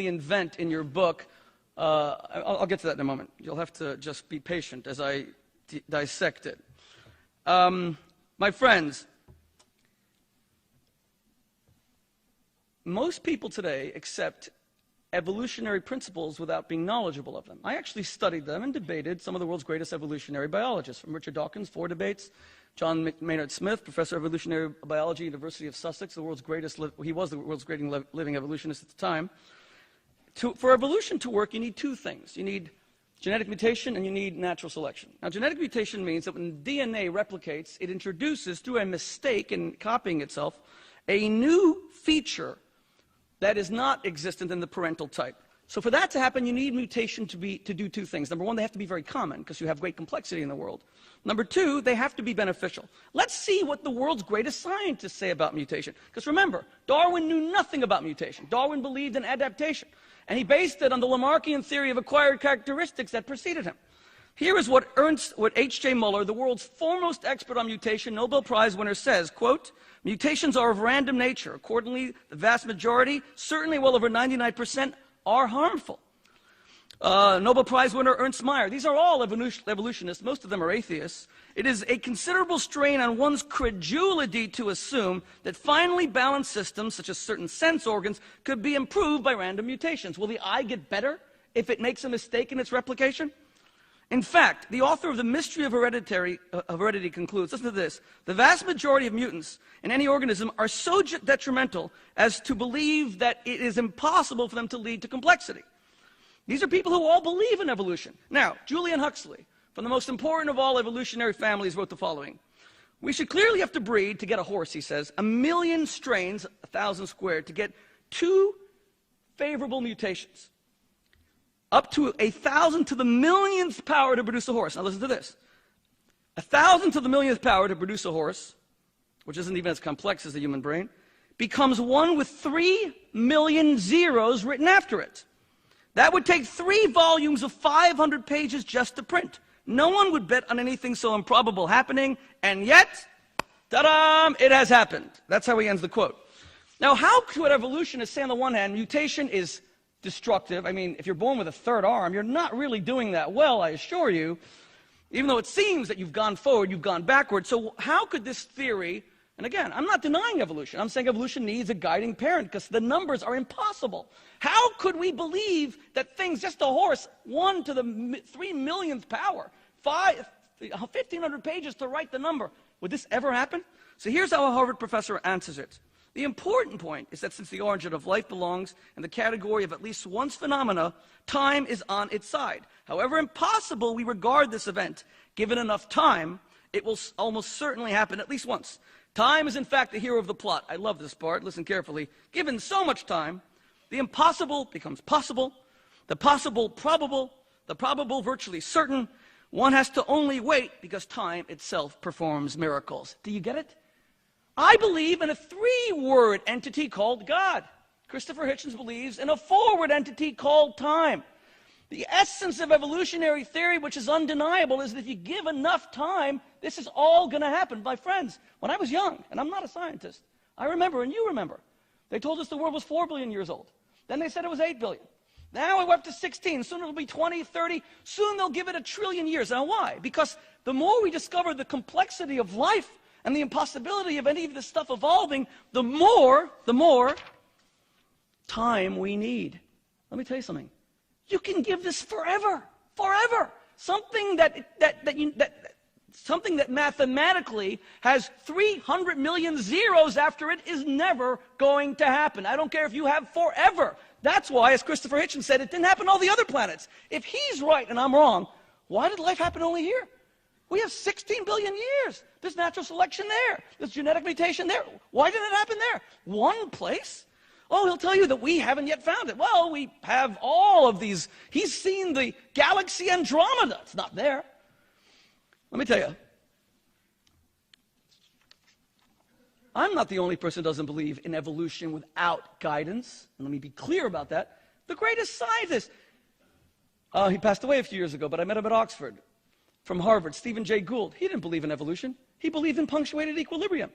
invent in your book. I'll get to that in a moment. You'll have to just be patient as I dissect it. My friends, most people today accept evolutionary principles without being knowledgeable of them. I actually studied them and debated some of the world's greatest evolutionary biologists, from Richard Dawkins, 4 debates, John Maynard Smith, professor of evolutionary biology, University of Sussex, he was the world's greatest living evolutionist at the time. For evolution to work, you need 2 things. You need genetic mutation and you need natural selection. Now, genetic mutation means that when DNA replicates, it introduces, through a mistake in copying itself, a new feature that is not existent in the parental type. So for that to happen, you need mutation to do two things. Number one, they have to be very common, because you have great complexity in the world. Number two, they have to be beneficial. Let's see what the world's greatest scientists say about mutation. Because remember, Darwin knew nothing about mutation. Darwin believed in adaptation. And he based it on the Lamarckian theory of acquired characteristics that preceded him. Here is what H.J. Muller, the world's foremost expert on mutation, Nobel Prize winner, says, quote, "Mutations are of random nature. Accordingly, the vast majority, certainly well over 99%, are harmful." Nobel Prize winner Ernst Mayr. These are all evolutionists. Most of them are atheists. It is a considerable strain on one's credulity to assume that finely balanced systems, such as certain sense organs, could be improved by random mutations. Will the eye get better if it makes a mistake in its replication? In fact, the author of The Mystery of Heredity concludes, listen to this, the vast majority of mutants in any organism are so detrimental as to believe that it is impossible for them to lead to complexity. These are people who all believe in evolution. Now, Julian Huxley, from the most important of all evolutionary families, wrote the following. We should clearly have to breed, to get a horse, he says, 1,000,000 strains, 1,000 squared, to get 2 favorable mutations. Up to 1,000 to the millionth power to produce a horse. Now listen to this. 1,000 to the millionth power to produce a horse, which isn't even as complex as the human brain, becomes 1 with 3 million zeros written after it. That would take 3 volumes of 500 pages just to print. No one would bet on anything so improbable happening, and yet, ta-da, it has happened. That's how he ends the quote. Now, how could evolutionists say on the one hand, mutation is destructive? I mean, if you're born with a third arm, you're not really doing that well, I assure you. Even though it seems that you've gone forward, you've gone backward. So how could this theory, and again, I'm not denying evolution. I'm saying evolution needs a guiding parent because the numbers are impossible. How could we believe that things, just a horse, 1 to the 3 millionth power, 1,500 pages to write the number, would this ever happen? So here's how a Harvard professor answers it. The important point is that since the origin of life belongs in the category of at least once phenomena, time is on its side. However impossible we regard this event, given enough time, it will almost certainly happen at least once. Time is in fact the hero of the plot. I love this part, listen carefully. Given so much time, the impossible becomes possible, the possible probable, the probable virtually certain. One has to only wait because time itself performs miracles. Do you get it? I believe in a 3-word entity called God. Kריסטופר Hitchens believes in a 4-word entity called time. The essence of evolutionary theory, which is undeniable, is that if you give enough time, this is all going to happen. My friends, when I was young, and I'm not a scientist, I remember, and you remember, they told us the world was 4 billion years old. Then they said it was 8 billion. Now we're up to 16. Soon it'll be 20, 30. Soon they'll give it 1 trillion years. Now why? Because the more we discover the complexity of life and the impossibility of any of this stuff evolving, the more time we need. Let me tell you something. You can give this forever, forever. Something something that mathematically has 300 million zeros after it is never going to happen. I don't care if you have forever. That's why, as Kריסטופר Hitchens said, it didn't happen on all the other planets. If he's right and I'm wrong, why did life happen only here? We have 16 billion years. There's natural selection there. There's genetic mutation there. Why didn't it happen there? One place? Oh, he'll tell you that we haven't yet found it. Well, we have all of these. He's seen the galaxy Andromeda. It's not there. Let me tell you, I'm not the only person who doesn't believe in evolution without guidance. And let me be clear about that. The greatest scientist, he passed away a few years ago, but I met him at Oxford, from Harvard, Stephen Jay Gould. He didn't believe in evolution. He believed in punctuated equilibrium.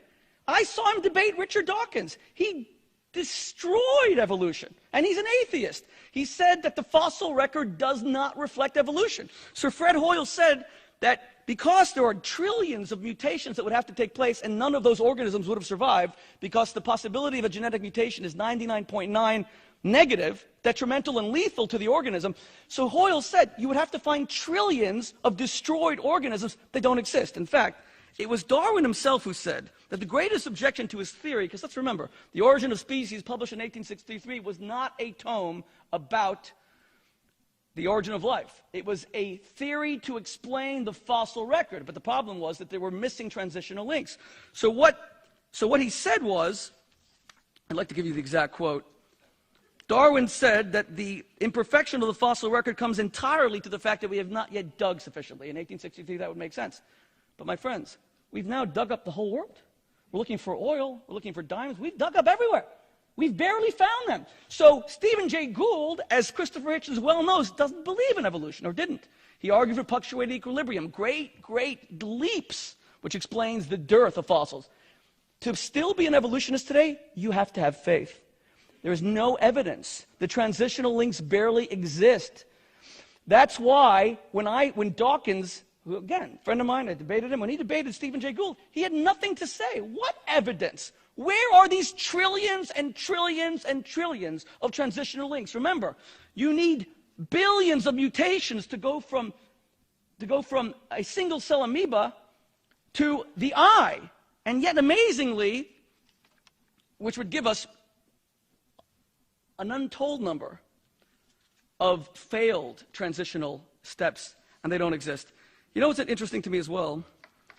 I saw him debate Richard Dawkins. He destroyed evolution, and he's an atheist. He said that the fossil record does not reflect evolution. Sir Fred Hoyle said that because there are trillions of mutations that would have to take place, and none of those organisms would have survived, because the possibility of a genetic mutation is 99.9 negative, detrimental and lethal to the organism. So Hoyle said you would have to find trillions of destroyed organisms that don't exist. In fact, it was Darwin himself who said that the greatest objection to his theory, because let's remember, The Origin of Species, published in 1863, was not a tome about the origin of life. It was a theory to explain the fossil record, but the problem was that there were missing transitional links. So what he said was, I'd like to give you the exact quote, Darwin said that the imperfection of the fossil record comes entirely to the fact that we have not yet dug sufficiently. In 1863, that would make sense. But my friends, we've now dug up the whole world. We're looking for oil. We're looking for diamonds. We've dug up everywhere. We've barely found them. So Stephen Jay Gould, as Kריסטופר Hitchens well knows, doesn't believe in evolution, or didn't. He argued for punctuated equilibrium, great leaps, which explains the dearth of fossils. To still be an evolutionist today, you have to have faith. There is no evidence. The transitional links barely exist. That's why when Dawkins, who again, friend of mine, I debated him, when he debated Stephen Jay Gould, he had nothing to say. What evidence? Where are these trillions and trillions and trillions of transitional links? Remember, you need billions of mutations to go from a single cell amoeba to the eye. And yet, amazingly, which would give us an untold number of failed transitional steps, and they don't exist. You know what's interesting to me as well?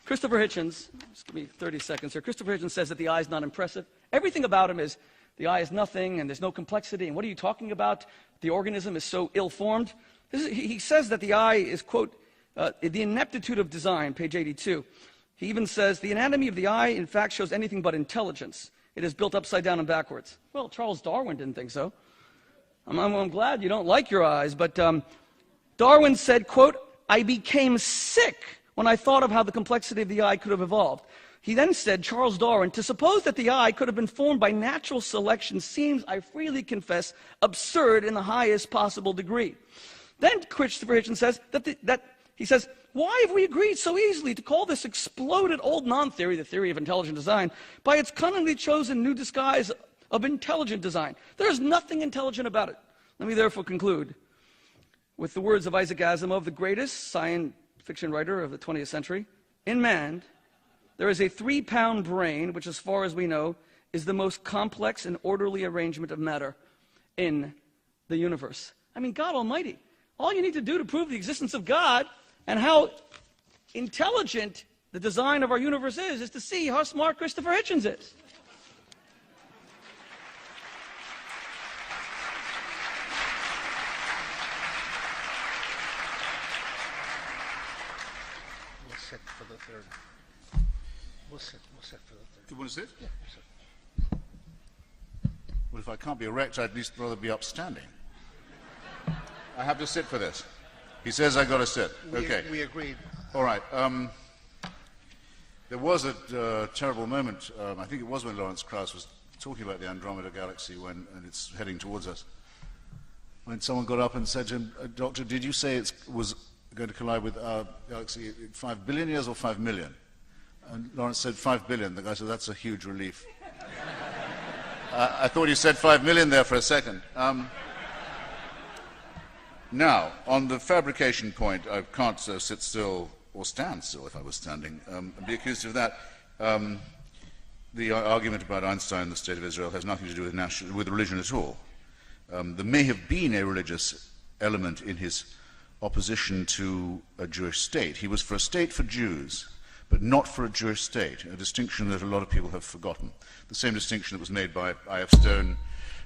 Kריסטופר Hitchens, just give me 30 seconds here. Kריsטופר Hitchens says that the eye is not impressive. Everything about him is, the eye is nothing, and there's no complexity, and what are you talking about? The organism is so ill-formed. He says that the eye is, quote, the ineptitude of design, page 82. He even says, the anatomy of the eye, in fact, shows anything but intelligence. It is built upside down and backwards. Well, Charles Darwin didn't think so. I'm glad you don't like your eyes, but Darwin said, quote, I became sick when I thought of how the complexity of the eye could have evolved. He then said, Charles Darwin, to suppose that the eye could have been formed by natural selection seems, I freely confess, absurd in the highest possible degree. Then Kריsטופר Hitchens says he says, why have we agreed so easily to call this exploded old non-theory, the theory of intelligent design, by its cunningly chosen new disguise of intelligent design? There is nothing intelligent about it. Let me therefore conclude with the words of Isaac Asimov, the greatest science fiction writer of the 20th century. In man, there is a 3-pound brain, which as far as we know, is the most complex and orderly arrangement of matter in the universe. I mean, God Almighty. All you need to do to prove the existence of God and how intelligent the design of our universe is to see how smart Kריsטופר Hitchens is. We'll sit for the third. We'll sit for the third. You want to sit? Yeah, we'll sit. Well, if I can't be erect, I'd at least rather be upstanding. I have to sit for this. He says I've got to sit. Okay. We agreed. All right. There was a terrible moment, I think it was when Lawrence Krauss was talking about the Andromeda Galaxy and it's heading towards us, when someone got up and said to him, Doctor, did you say it was going to collide with our galaxy in 5 billion years or 5 million? And Lawrence said 5 billion. The guy said, that's a huge relief. I thought you said 5 million there for a second. Now, on the fabrication point, I can't sit still or stand still if I was standing and be accused of that. The argument about Einstein and the State of Israel has nothing to do with religion at all. There may have been a religious element in his opposition to a Jewish state. He was for a state for Jews, but not for a Jewish state, a distinction that a lot of people have forgotten. The same distinction that was made by I.F. Stone,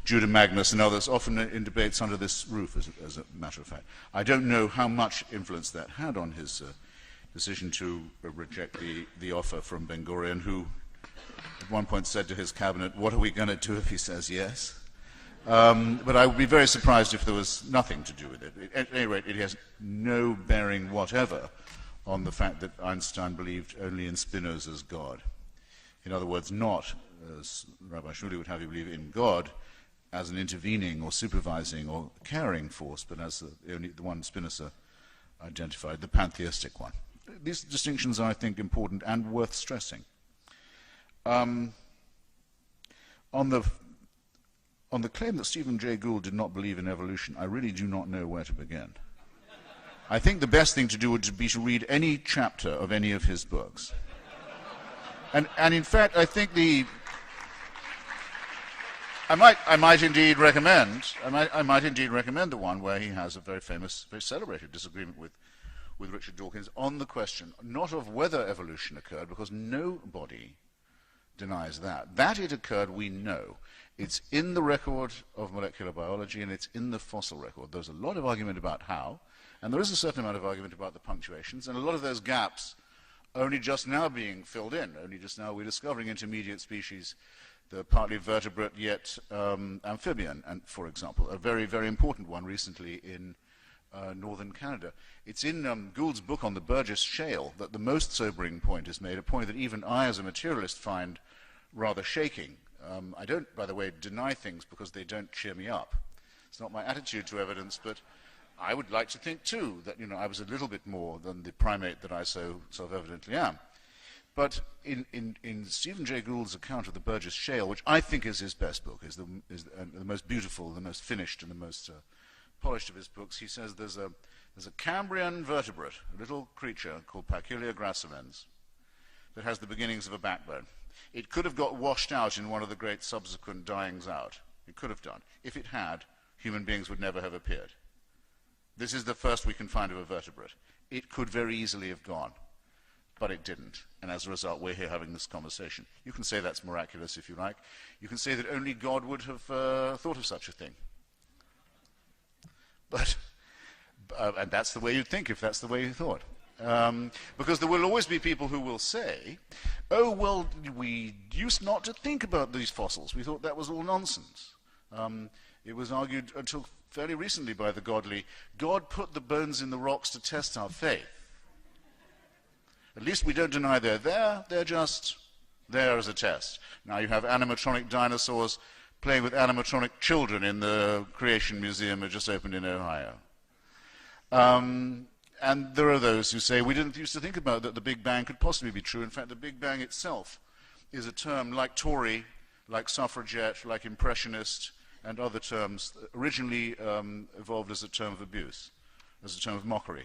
Judah Magnus and others, often in debates under this roof, as a matter of fact. I don't know how much influence that had on his decision to reject the offer from Ben-Gurion, who at one point said to his cabinet, what are we going to do if he says yes? But I would be very surprised if there was nothing to do with it. At any rate, it has no bearing whatever on the fact that Einstein believed only in Spinoza's God. In other words, not, as Rabbi Shmuley would have you believe, in God as an intervening or supervising or caring force, but as the one Spinoza identified, the pantheistic one. These distinctions are, I think, important and worth stressing. On the claim that Stephen Jay Gould did not believe in evolution, I really do not know where to begin. I think the best thing to do would be to read any chapter of any of his books. And in fact, I think I might indeed recommend the one where he has a very famous, very celebrated disagreement with Richard Dawkins on the question not of whether evolution occurred, because nobody denies that. That it occurred, we know. It's in the record of molecular biology, and it's in the fossil record. There's a lot of argument about how, and there is a certain amount of argument about the punctuations, and a lot of those gaps only just now being filled in. Only just now we're discovering intermediate species, the partly vertebrate yet amphibian, and for example, a very, very important one recently in northern Canada. It's in Gould's book on the Burgess Shale that the most sobering point is made, a point that even I as a materialist find rather shaking. I don't, by the way, deny things because they don't cheer me up. It's not my attitude to evidence, but I would like to think, too, that I was a little bit more than the primate that I so self-evidently am. But in Stephen Jay Gould's account of the Burgess Shale, which I think is his best book, is the most beautiful, the most finished, and the most polished of his books, he says there's a Cambrian vertebrate, a little creature called Paculia gracilens, that has the beginnings of a backbone. It could have got washed out in one of the great subsequent dyings out. It could have done. If it had, human beings would never have appeared. This is the first we can find of a vertebrate. It could very easily have gone, but it didn't. And as a result, we're here having this conversation. You can say that's miraculous if you like. You can say that only God would have thought of such a thing. But, and that's the way you'd think if that's the way you thought. Because there will always be people who will say, oh, well, we used not to think about these fossils. We thought that was all nonsense. It was argued until fairly recently by the godly, God put the bones in the rocks to test our faith. At least we don't deny they're there, they're just there as a test. Now you have animatronic dinosaurs playing with animatronic children in the Creation Museum that just opened in Ohio. And there are those who say we didn't used to think about that the Big Bang could possibly be true. In fact, the Big Bang itself is a term like Tory, like suffragette, like impressionist, and other terms, originally evolved as a term of abuse, as a term of mockery.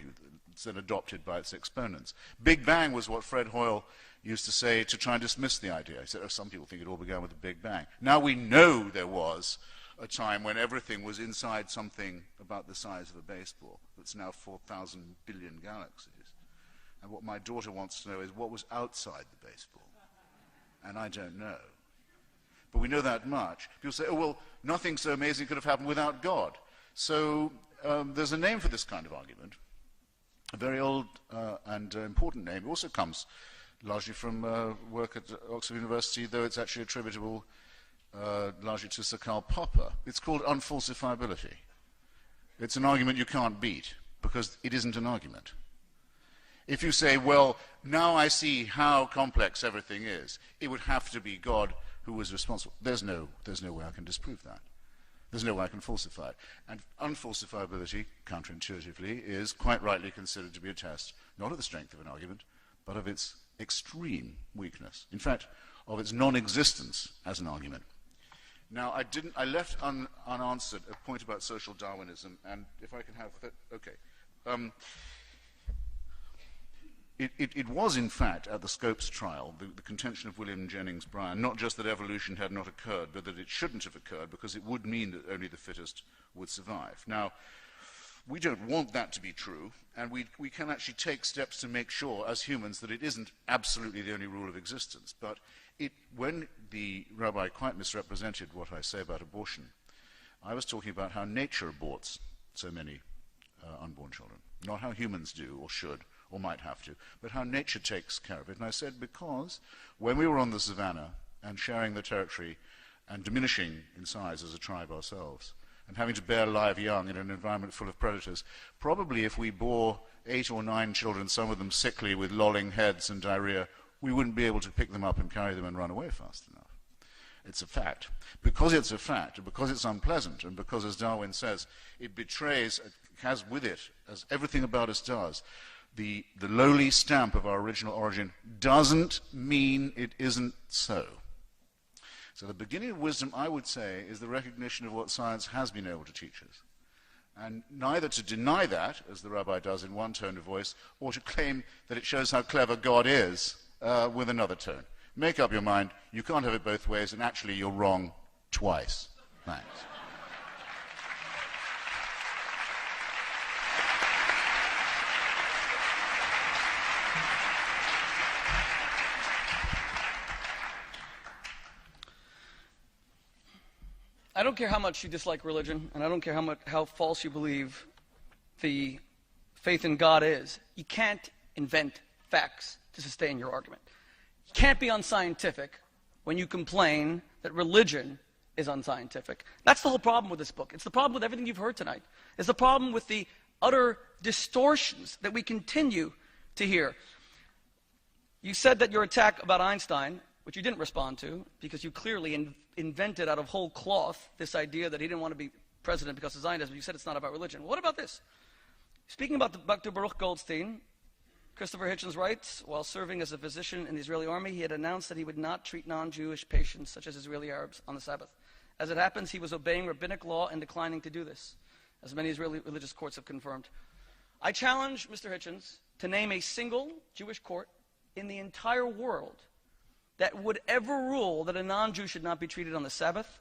It's then adopted by its exponents. Big Bang was what Fred Hoyle used to say to try and dismiss the idea. He said, oh, some people think it all began with the Big Bang. Now we know there was a time when everything was inside something about the size of a baseball that's now 4,000 billion galaxies. And what my daughter wants to know is what was outside the baseball. And I don't know. But we know that much. People say, oh, well, nothing so amazing could have happened without God. So there's a name for this kind of argument, a very old and important name. It also comes largely from work at Oxford University, though it's actually attributable largely to Sir Karl Popper. It's called unfalsifiability. It's an argument you can't beat, because it isn't an argument. If you say, well, now I see how complex everything is, it would have to be God who was responsible. There's no way I can disprove that. There's no way I can falsify it. And unfalsifiability, counterintuitively, is quite rightly considered to be a test, not of the strength of an argument, but of its extreme weakness. In fact, of its non-existence as an argument. Now, I left unanswered a point about social Darwinism, and if I can have that, okay. It was, in fact, at the Scopes trial, the contention of William Jennings Bryan, not just that evolution had not occurred, but that it shouldn't have occurred, because it would mean that only the fittest would survive. Now, we don't want that to be true, and we can actually take steps to make sure, as humans, that it isn't absolutely the only rule of existence. But when the rabbi quite misrepresented what I say about abortion, I was talking about how nature aborts so many unborn children, not how humans do or should or might have to, but how nature takes care of it. And I said because when we were on the savannah and sharing the territory and diminishing in size as a tribe ourselves and having to bear live young in an environment full of predators, probably if we bore 8 or 9 children, some of them sickly with lolling heads and diarrhea, we wouldn't be able to pick them up and carry them and run away fast enough. It's a fact. Because it's a fact, and because it's unpleasant, and because, as Darwin says, it betrays, has with it, as everything about us does, the lowly stamp of our original origin, doesn't mean it isn't so. So the beginning of wisdom, I would say, is the recognition of what science has been able to teach us. And neither to deny that, as the rabbi does in one tone of voice, or to claim that it shows how clever God is with another tone. Make up your mind, you can't have it both ways, and actually you're wrong twice. Thanks. I don't care how much you dislike religion, and I don't care how false you believe the faith in God is. You can't invent facts to sustain your argument. You can't be unscientific when you complain that religion is unscientific. That's the whole problem with this book. It's the problem with everything you've heard tonight. It's the problem with the utter distortions that we continue to hear. You said that your attack about Einstein, which you didn't respond to, because you clearly invented out of whole cloth this idea that he didn't want to be president because of Zionism. You said it's not about religion. What about this? Speaking about Dr. Baruch Goldstein, Kiristofer Hitchens writes, while serving as a physician in the Israeli army, he had announced that he would not treat non-Jewish patients, such as Israeli Arabs, on the Sabbath. As it happens, he was obeying rabbinic law and declining to do this, as many Israeli religious courts have confirmed. I challenge Mr. Hitchens to name a single Jewish court in the entire world that would ever rule that a non-Jew should not be treated on the Sabbath.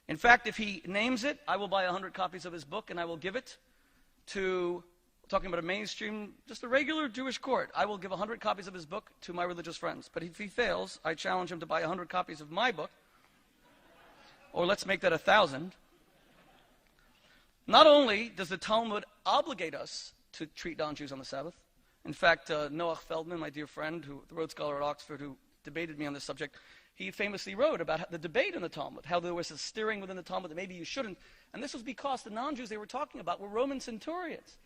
In fact, if he names it, I will buy 100 copies of his book and I will give it to, talking about a mainstream, just a regular Jewish court. I will give 100 copies of his book to my religious friends. But if he fails, I challenge him to buy 100 copies of my book, or let's make that 1,000. Not only does the Talmud obligate us to treat non-Jews on the Sabbath. In fact, Noach Feldman, my dear friend, the Rhodes Scholar at Oxford, who debated me on this subject, he famously wrote about the debate in the Talmud, how there was a stirring within the Talmud that maybe you shouldn't. And this was because the non-Jews they were talking about were Roman centurions.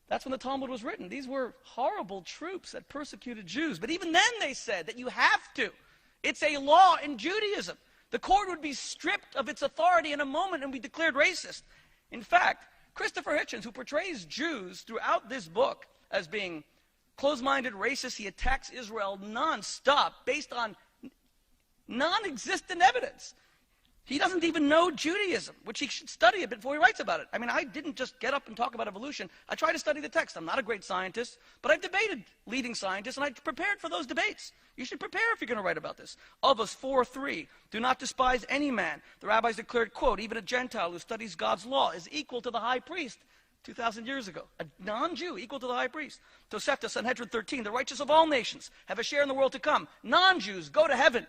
That's when the Talmud was written. These were horrible troops that persecuted Jews. But even then they said that you have to. It's a law in Judaism. The court would be stripped of its authority in a moment and be declared racist. In fact, Kiristofer Hitchens, who portrays Jews throughout this book as being closed-minded, racist, he attacks Israel non-stop based on non-existent evidence. He doesn't even know Judaism, which he should study a bit before he writes about it. I mean, I didn't just get up and talk about evolution. I tried to study the text. I'm not a great scientist, but I've debated leading scientists, and I prepared for those debates. You should prepare if you're going to write about this. Of us 4:3, do not despise any man. The rabbis declared, quote, even a Gentile who studies God's law is equal to the high priest 2,000 years ago. A non-Jew equal to the high priest. Tosefta, Sanhedrin 13, the righteous of all nations have a share in the world to come. Non-Jews go to heaven.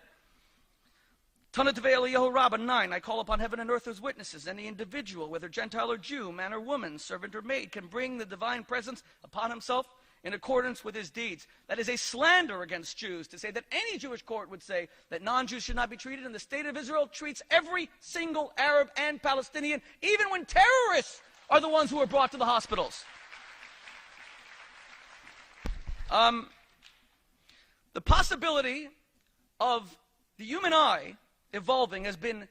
Tana Devei Eliyahu Rabbah 9, I call upon heaven and earth as witnesses. Any individual, whether Gentile or Jew, man or woman, servant or maid, can bring the divine presence upon himself in accordance with his deeds. That is a slander against Jews to say that any Jewish court would say that non-Jews should not be treated, and the state of Israel treats every single Arab and Palestinian, even when terrorists are the ones who are brought to the hospitals. The possibility of the human eye evolving has been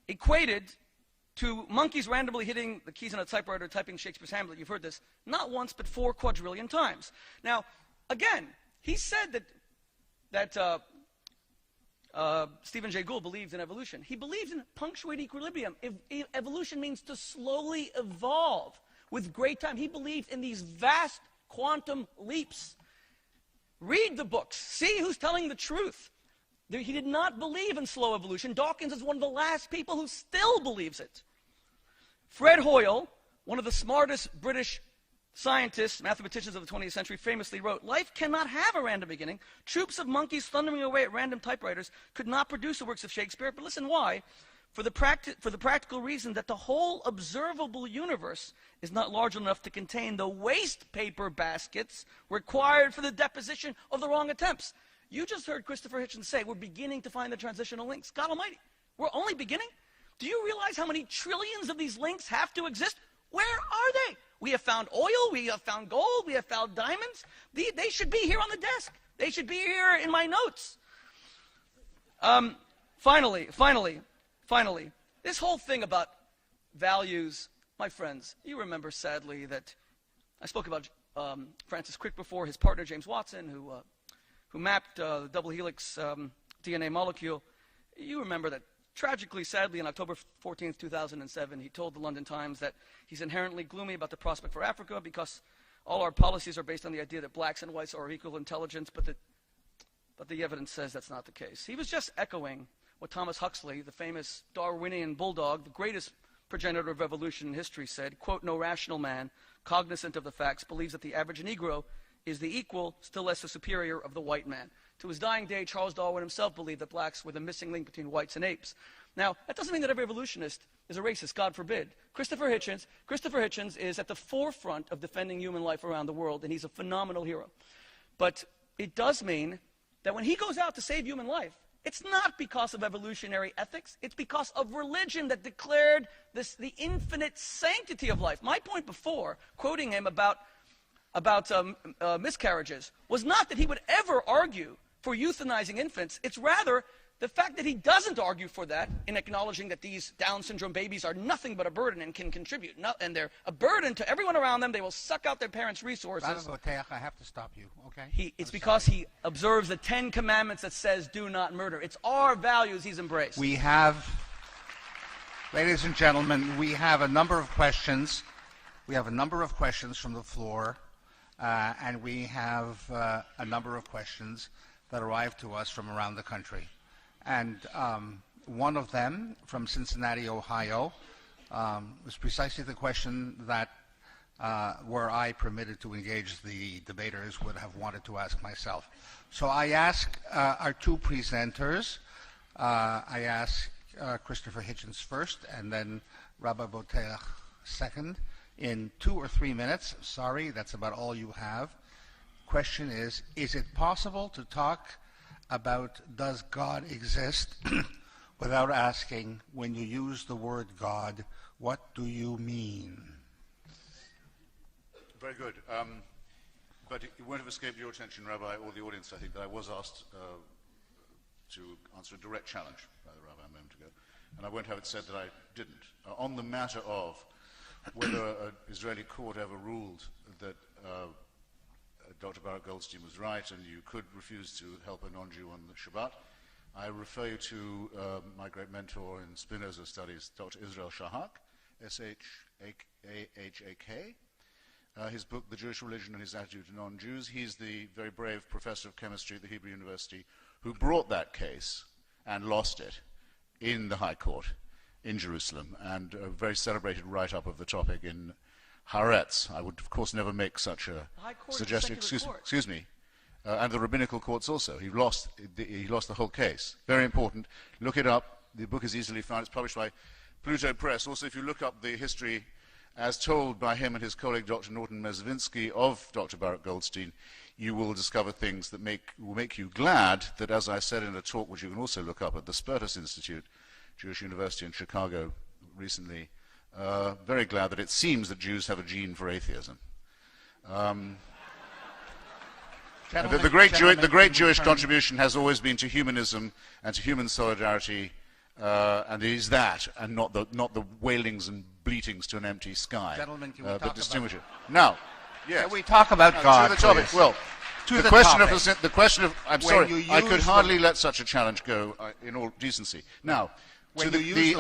equated to monkeys randomly hitting the keys on a typewriter, typing Shakespeare's Hamlet. You've heard this not once, but 4 quadrillion times. Now, again, he said that Stephen Jay Gould believes in evolution. He believes in punctuated equilibrium. Evolution means to slowly evolve with great time. He believed in these vast quantum leaps. Read the books. See who's telling the truth. He did not believe in slow evolution. Dawkins is one of the last people who still believes it. Fred Hoyle, one of the smartest British scientists, mathematicians of the 20th century, famously wrote, life cannot have a random beginning. Troops of monkeys thundering away at random typewriters could not produce the works of Shakespeare. But listen why. For the practical reason that the whole observable universe is not large enough to contain the waste paper baskets required for the deposition of the wrong attempts. You just heard Kiristofer Hitchens say we're beginning to find the transitional links. God Almighty, we're only beginning? Do you realize how many trillions of these links have to exist? Where are they? We have found oil, we have found gold, we have found diamonds. They should be here on the desk. They should be here in my notes. Finally, this whole thing about values, my friends, you remember sadly that I spoke about Francis Crick before, his partner James Watson, who mapped the double helix DNA molecule. You remember that tragically, sadly, on October 14th, 2007, he told the London Times that he's inherently gloomy about the prospect for Africa because all our policies are based on the idea that blacks and whites are of equal intelligence, but the evidence says that's not the case. He was just echoing what Thomas Huxley, the famous Darwinian bulldog, the greatest progenitor of evolution in history, said, quote, no rational man, cognizant of the facts, believes that the average Negro is the equal, still less the superior, of the white man. To his dying day, Charles Darwin himself believed that blacks were the missing link between whites and apes. Now, that doesn't mean that every evolutionist is a racist, God forbid. Christopher Hitchens is at the forefront of defending human life around the world, and he's a phenomenal hero. But it does mean that when he goes out to save human life, it's not because of evolutionary ethics, it's because of religion that declared the infinite sanctity of life. My point before, quoting him about miscarriages, was not that he would ever argue for euthanizing infants. It's rather the fact that he doesn't argue for that in acknowledging that these Down syndrome babies are nothing but a burden and can contribute. And they're a burden to everyone around them. They will suck out their parents' resources. Rabbi Boteach, I have to stop you, okay? It's because he observes the 10 Commandments that says, do not murder. It's our values he's embraced. We have, ladies and gentlemen, we have a number of questions. We have a number of questions from the floor, and we have a number of questions that arrive to us from around the country. And one of them, from Cincinnati, Ohio, was precisely the question that, were I permitted to engage the debaters, would have wanted to ask myself. So I ask our two presenters, I ask Christopher Hitchens first, and then Rabbi Boteach second, in 2 or 3 minutes. Sorry, that's about all you have. Question is it possible to talk about does God exist without asking, when you use the word God, what do you mean? Very good. But it won't have escaped your attention, Rabbi, or the audience, I think, that I was asked to answer a direct challenge by the Rabbi a moment ago, and I won't have it said that I didn't. On the matter of whether an Israeli court ever ruled that Dr. Baruch Goldstein was right and you could refuse to help a non-Jew on the Shabbat, I refer you to my great mentor in Spinoza studies, Dr. Israel Shahak, S-H-A-H-A-K. His book, The Jewish Religion and His Attitude to Non-Jews. He's the very brave professor of chemistry at the Hebrew University who brought that case and lost it in the High Court in Jerusalem, and a very celebrated write-up of the topic in Haaretz. I would, of course, never make such a suggestion. Excuse me. And the rabbinical courts also. He lost the whole case. Very important. Look it up. The book is easily found. It's published by Pluto Press. Also, if you look up the history as told by him and his colleague, Dr. Norton Mezvinsky, of Dr. Baruch Goldstein, you will discover things that will make you glad that, as I said in a talk, which you can also look up at the Spertus Institute, Jewish University in Chicago recently, very glad that it seems that Jews have a gene for atheism. The great Jewish contribution has always been to humanism and to human solidarity, and it is that, and not the wailings and bleatings to an empty sky. Gentlemen, can we talk that distinguish about it. Now, yes. Can we talk about God, to the topic. please? Well, To the question of I'm sorry, I could hardly let such a challenge go in all decency. Now, I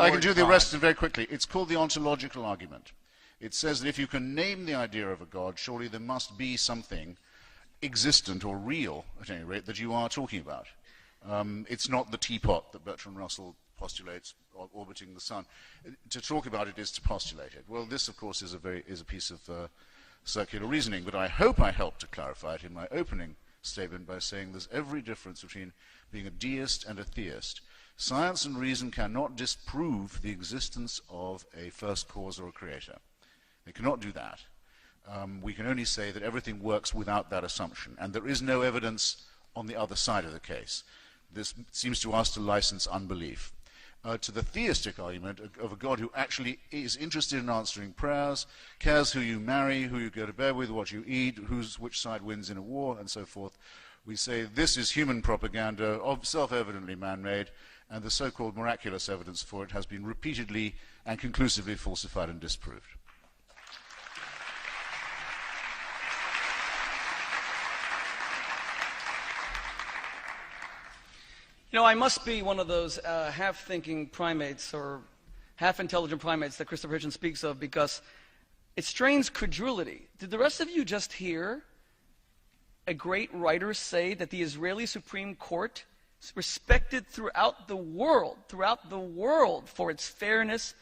can do the rest very quickly. It's called the ontological argument. It says that if you can name the idea of a God, surely there must be something existent or real, at any rate, that you are talking about. It's not the teapot that Bertrand Russell postulates orbiting the sun. To talk about it is to postulate it. Well, this, of course, is a piece of circular reasoning, but I hope I helped to clarify it in my opening statement by saying there's every difference between being a deist and a theist. Science and reason cannot disprove the existence of a first cause or a creator. They cannot do that. We can only say that everything works without that assumption, and there is no evidence on the other side of the case. This seems to us to license unbelief. To the theistic argument of a God who actually is interested in answering prayers, cares who you marry, who you go to bed with, what you eat, which side wins in a war, and so forth, we say this is human propaganda, self-evidently man-made, and the so-called miraculous evidence for it has been repeatedly and conclusively falsified and disproved. You know, I must be one of those half-thinking primates or half-intelligent primates that Christopher Hitchens speaks of, because it strains credulity. Did the rest of you just hear a great writer say that the Israeli Supreme Court is respected throughout the world for its fairness,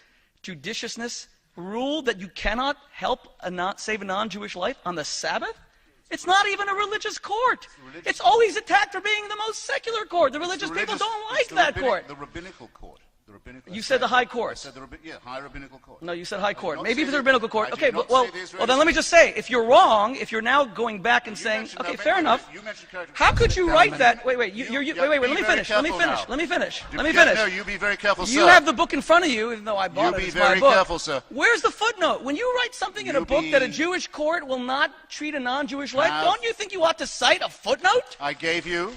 judiciousness, ruled that you cannot save a non-Jewish life on the Sabbath? It's not even a religious court. It's always attacked for being the most secular court. The religious people don't like that court. The rabbinical court. You said the high court. I said high rabbinical court. No, you said high court. Maybe say it's the rabbinical court. I Okay, did not well, say the Israeli well, then let me just say, if you're wrong, if you're now going back and saying, mentioned- okay, no, fair wait, enough. you mentioned character- How could you write that? Wait, be let me very finish. Let me careful finish. now. Let me finish. You- Let me yeah, finish. No, you be very careful, sir. You have the book in front of you, even though I bought it. be It's my very book. careful, sir. Where's the footnote? When you write something in a You book that a be- Jewish court will not treat a non-Jewish life, Have- don't you think you ought to cite a footnote? I've given.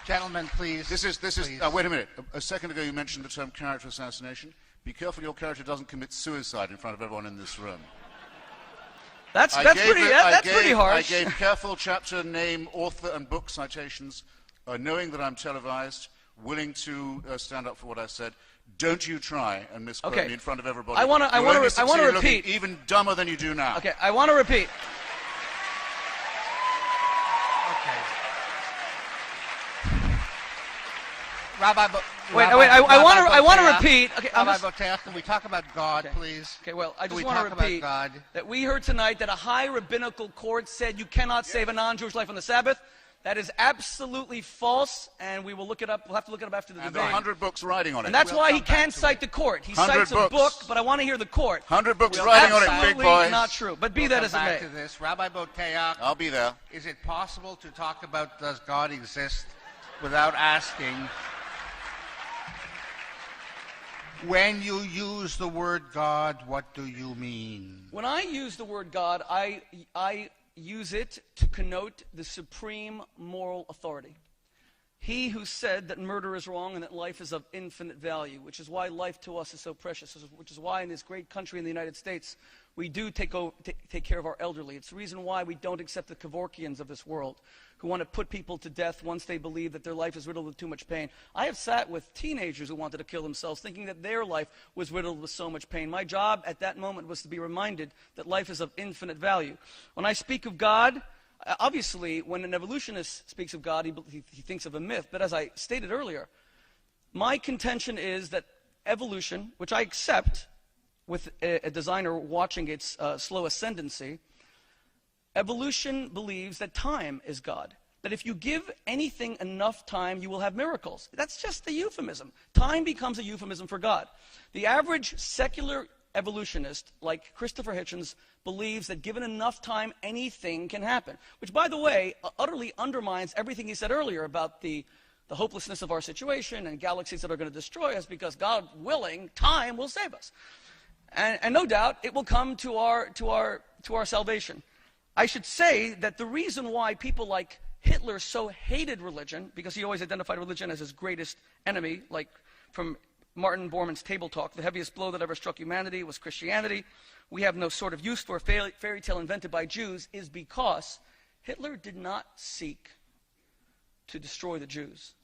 Gentlemen, please. This is. Please. Wait a minute. A second ago, you mentioned the term character assassination. Be careful your character doesn't commit suicide in front of everyone in this room. That's I pretty harsh. I gave careful chapter, name, author, and book citations, knowing that I'm televised, willing to stand up for what I said. Don't you try and misquote me in front of everybody. I want to repeat. Even dumber than you do now. Okay, I want to repeat. Okay. Rabbi, I want to repeat. Okay, Rabbi Boteach, can we talk about God, please? Okay, well, I Can just we want to talk repeat about God? that we heard tonight that a high rabbinical court said you cannot save a non-Jewish life on the Sabbath. That is absolutely false, and we will look it up. We'll have to look it up after the And there debate. are 100 books writing on it. And that's why he come back can't to cite the court. He 100 cites a books. book, but I want to hear the court. 100 books Well, writing on it, big absolutely boys. not true. But be that as it We'll come may. back to this. Rabbi Boteach, I'll be there. is it possible to talk about does God exist without asking, when you use the word God, what do you mean? When I use the word God, I use it to connote the supreme moral authority. He who said that murder is wrong and that life is of infinite value, which is why life to us is so precious, which is why in this great country in the United States, we do take care of our elderly. It's the reason why we don't accept the Kevorkians of this world, who want to put people to death once they believe that their life is riddled with too much pain. I have sat with teenagers who wanted to kill themselves, thinking that their life was riddled with so much pain. My job at that moment was to be reminded that life is of infinite value. When I speak of God, obviously, when an evolutionist speaks of God, he thinks of a myth. But as I stated earlier, my contention is that evolution, which I accept with a designer watching its slow ascendancy, evolution believes that time is God. That if you give anything enough time, you will have miracles. That's just a euphemism. Time becomes a euphemism for God. The average secular evolutionist, like Karistofer Hitchens, believes that given enough time, anything can happen. Which, by the way, utterly undermines everything he said earlier about the hopelessness of our situation and galaxies that are going to destroy us, because God willing, time will save us. And no doubt, it will come to our salvation. I should say that the reason why people like Hitler so hated religion, because he always identified religion as his greatest enemy, like from Martin Bormann's Table Talk, the heaviest blow that ever struck humanity was Christianity. We have no sort of use for a fairy tale invented by Jews, is because Hitler did not seek to destroy the Jews.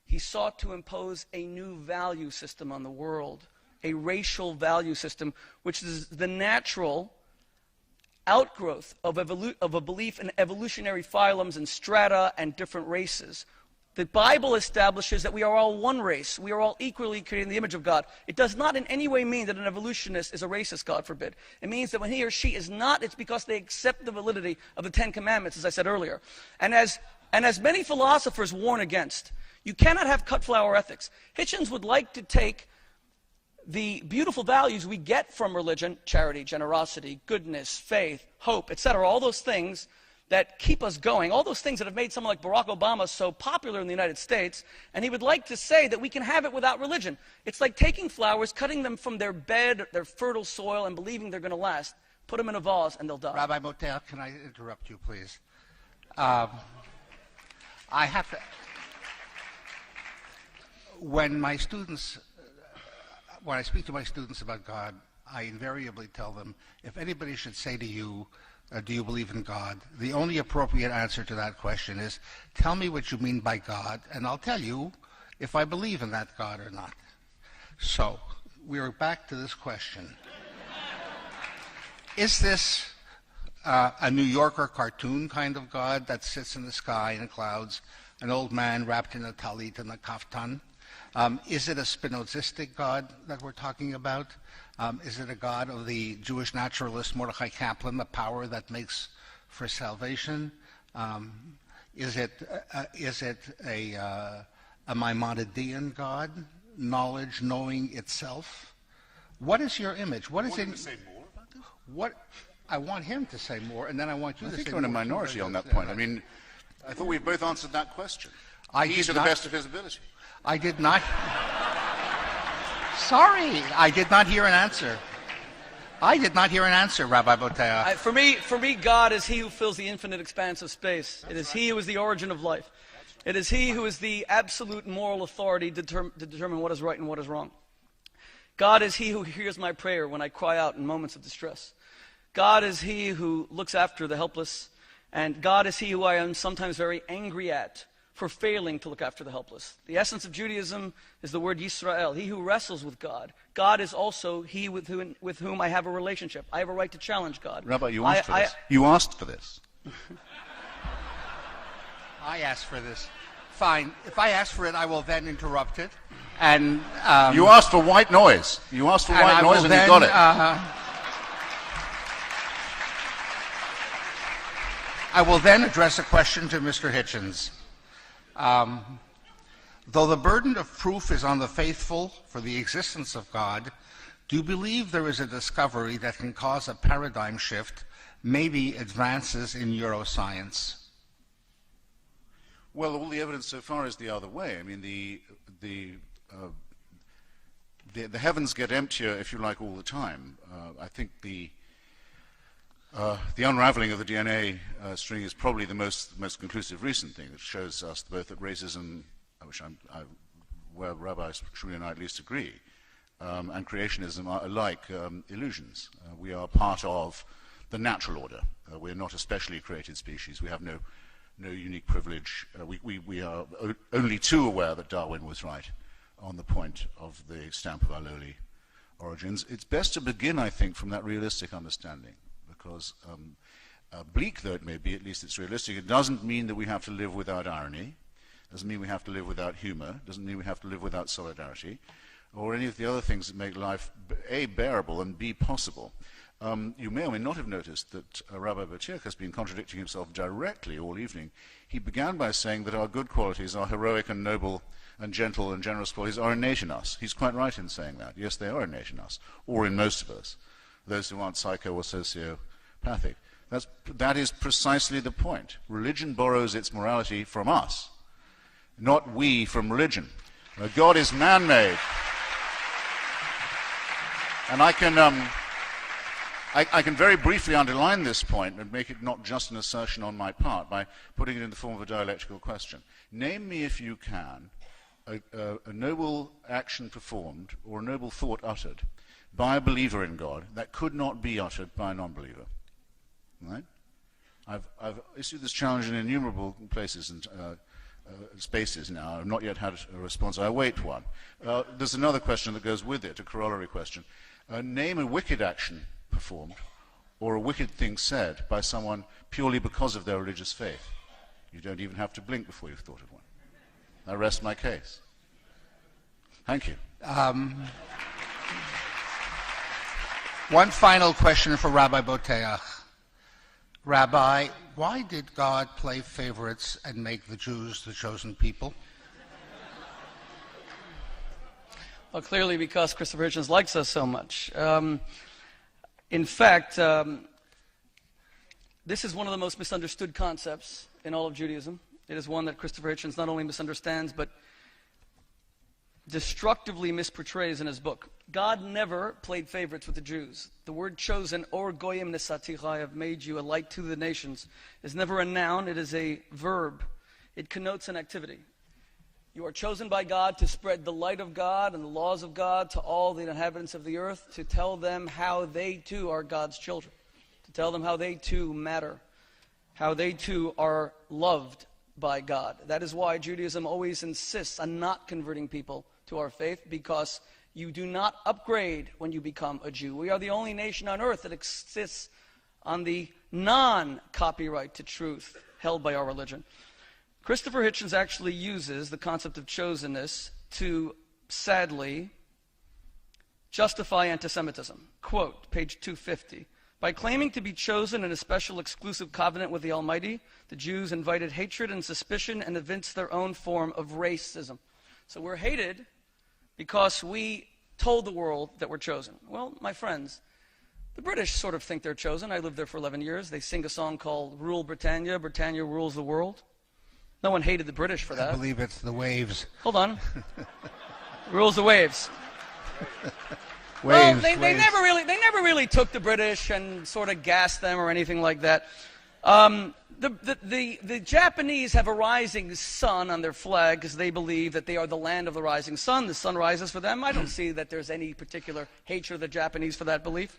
He sought to impose a new value system on the world, a racial value system, which is the natural outgrowth of a belief in evolutionary phylums and strata and different races. The Bible establishes that we are all one race. We are all equally created in the image of God. It does not in any way mean that an evolutionist is a racist, God forbid. It means that when he or she is not, it's because they accept the validity of the Ten Commandments, as I said earlier. And as many philosophers warn against, you cannot have cut flower ethics. Hitchens would like to take the beautiful values we get from religion, charity, generosity, goodness, faith, hope, etc., all those things that keep us going, all those things that have made someone like Barack Obama so popular in the United States, and he would like to say that we can have it without religion. It's like taking flowers, cutting them from their bed, their fertile soil, and believing they're going to last. Put them in a vase, and they'll die. Rabbi Boteach, can I interrupt you, please? I have to... When I speak to my students about God, I invariably tell them, if anybody should say to you, do you believe in God? The only appropriate answer to that question is, tell me what you mean by God, and I'll tell you if I believe in that God or not. So, we're back to this question. Is this a New Yorker cartoon kind of God that sits in the sky in the clouds, an old man wrapped in a talit and a kaftan? Is it a Spinozistic God that we're talking about? Is it a God of the Jewish naturalist Mordechai Kaplan, a power that makes for salvation? Is it a Maimonidean God, knowledge, knowing itself? What is your image? What is You want him to say more about this? What I want him to say more, and then I want you I to think say you're in a more. minority on that point. I mean, I thought we both answered that question. He to the best of his ability. I did not. Sorry, I did not hear an answer. I did not hear an answer, Rabbi Boteach. For me, God is he who fills the infinite expanse of space. It is he who is the origin of life. It is he who is the absolute moral authority to determine what is right and what is wrong. God is he who hears my prayer when I cry out in moments of distress. God is he who looks after the helpless. And God is he who I am sometimes very angry at for failing to look after the helpless. The essence of Judaism is the word Yisrael, he who wrestles with God. God is also he with whom I have a relationship. I have a right to challenge God. Rabbi, you asked for this. You asked for this. I asked for this. Fine. If I ask for it, I will then interrupt it. And you asked for white noise. You asked for white noise and you got it. I will then address a question to Mr. Hitchens. Though the burden of proof is on the faithful for the existence of God, do you believe there is a discovery that can cause a paradigm shift, maybe advances in neuroscience? Well, all the evidence so far is the other way. I mean, the heavens get emptier, if you like, all the time. I think the unraveling of the DNA string is probably the most conclusive recent thing that shows us both that racism, where Rabbi Shmuley and I at least agree, and creationism are alike illusions. We are part of the natural order. We are not a specially created species. We have no unique privilege. We are only too aware that Darwin was right on the point of the stamp of our lowly origins. It's best to begin, I think, from that realistic understanding. Because bleak though it may be, at least it's realistic. It doesn't mean that we have to live without irony. Doesn't mean we have to live without humor. Doesn't mean we have to live without solidarity, or any of the other things that make life A, bearable, and B, possible. You may or may not have noticed that Rabbi Boteach has been contradicting himself directly all evening. He began by saying that our good qualities, our heroic and noble and gentle and generous qualities, are innate in us. He's quite right in saying that. Yes, they are innate in us, or in most of us, those who aren't psycho or sociopathic. That is precisely the point. Religion borrows its morality from us, not we from religion. God is man-made. And I can very briefly underline this point and make it not just an assertion on my part by putting it in the form of a dialectical question. Name me, if you can, a noble action performed or a noble thought uttered by a believer in God that could not be uttered by a non-believer. Right? I've issued this challenge in innumerable places and spaces now. I've not yet had a response. I await one. There's another question that goes with it, a corollary question. Name a wicked action performed or a wicked thing said by someone purely because of their religious faith. You don't even have to blink before you've thought of one. I rest my case. Thank you. One final question for Rabbi Boteach. Rabbi, why did God play favorites and make the Jews the chosen people? Well, clearly because Kiristofer Hitchens likes us so much. In fact, this is one of the most misunderstood concepts in all of Judaism. It is one that Kiristofer Hitchens not only misunderstands, but destructively misportrays in his book. God never played favorites with the Jews. The word chosen, or goyim nesaticha, I have made you a light to the nations, is never a noun, it is a verb. It connotes an activity. You are chosen by God to spread the light of God and the laws of God to all the inhabitants of the earth, to tell them how they too are God's children, to tell them how they too matter, how they too are loved by God. That is why Judaism always insists on not converting people to our faith, because you do not upgrade when you become a Jew. We are the only nation on earth that exists on the non-copyright to truth held by our religion. Kiristofer Hitchens actually uses the concept of chosenness to, sadly, justify anti-Semitism. Quote, page 250. By claiming to be chosen in a special exclusive covenant with the Almighty, the Jews invited hatred and suspicion and evinced their own form of racism. So we're hated because we told the world that we're chosen. Well, my friends, the British sort of think they're chosen. I lived there for 11 years. They sing a song called Rule Britannia, Britannia rules the world. No one hated the British for that. I believe it's the waves. Hold on. Rules the waves. Waves, well, they waves. never really took the British and sort of gassed them or anything like that. The Japanese have a rising sun on their flag because they believe that they are the land of the rising sun. The sun rises for them. I don't see that there's any particular hatred of the Japanese for that belief.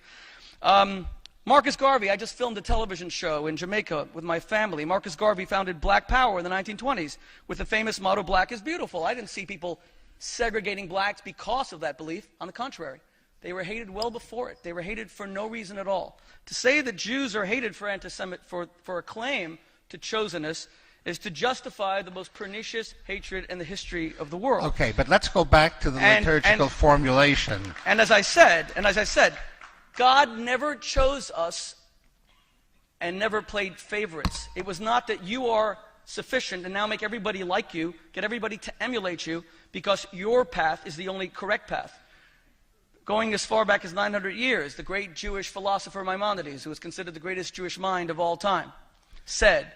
Marcus Garvey, I just filmed a television show in Jamaica with my family. Marcus Garvey founded Black Power in the 1920s with the famous motto, "Black is beautiful." I didn't see people segregating blacks because of that belief. On the contrary, they were hated well before it. They were hated for no reason at all. To say that Jews are hated for for a claim to chosenness is to justify the most pernicious hatred in the history of the world. Okay, but let's go back to the liturgical formulation. And as I said, God never chose us and never played favorites. It was not that you are sufficient and now make everybody like you, get everybody to emulate you, because your path is the only correct path. Going as far back as 900 years, the great Jewish philosopher Maimonides, who was considered the greatest Jewish mind of all time, said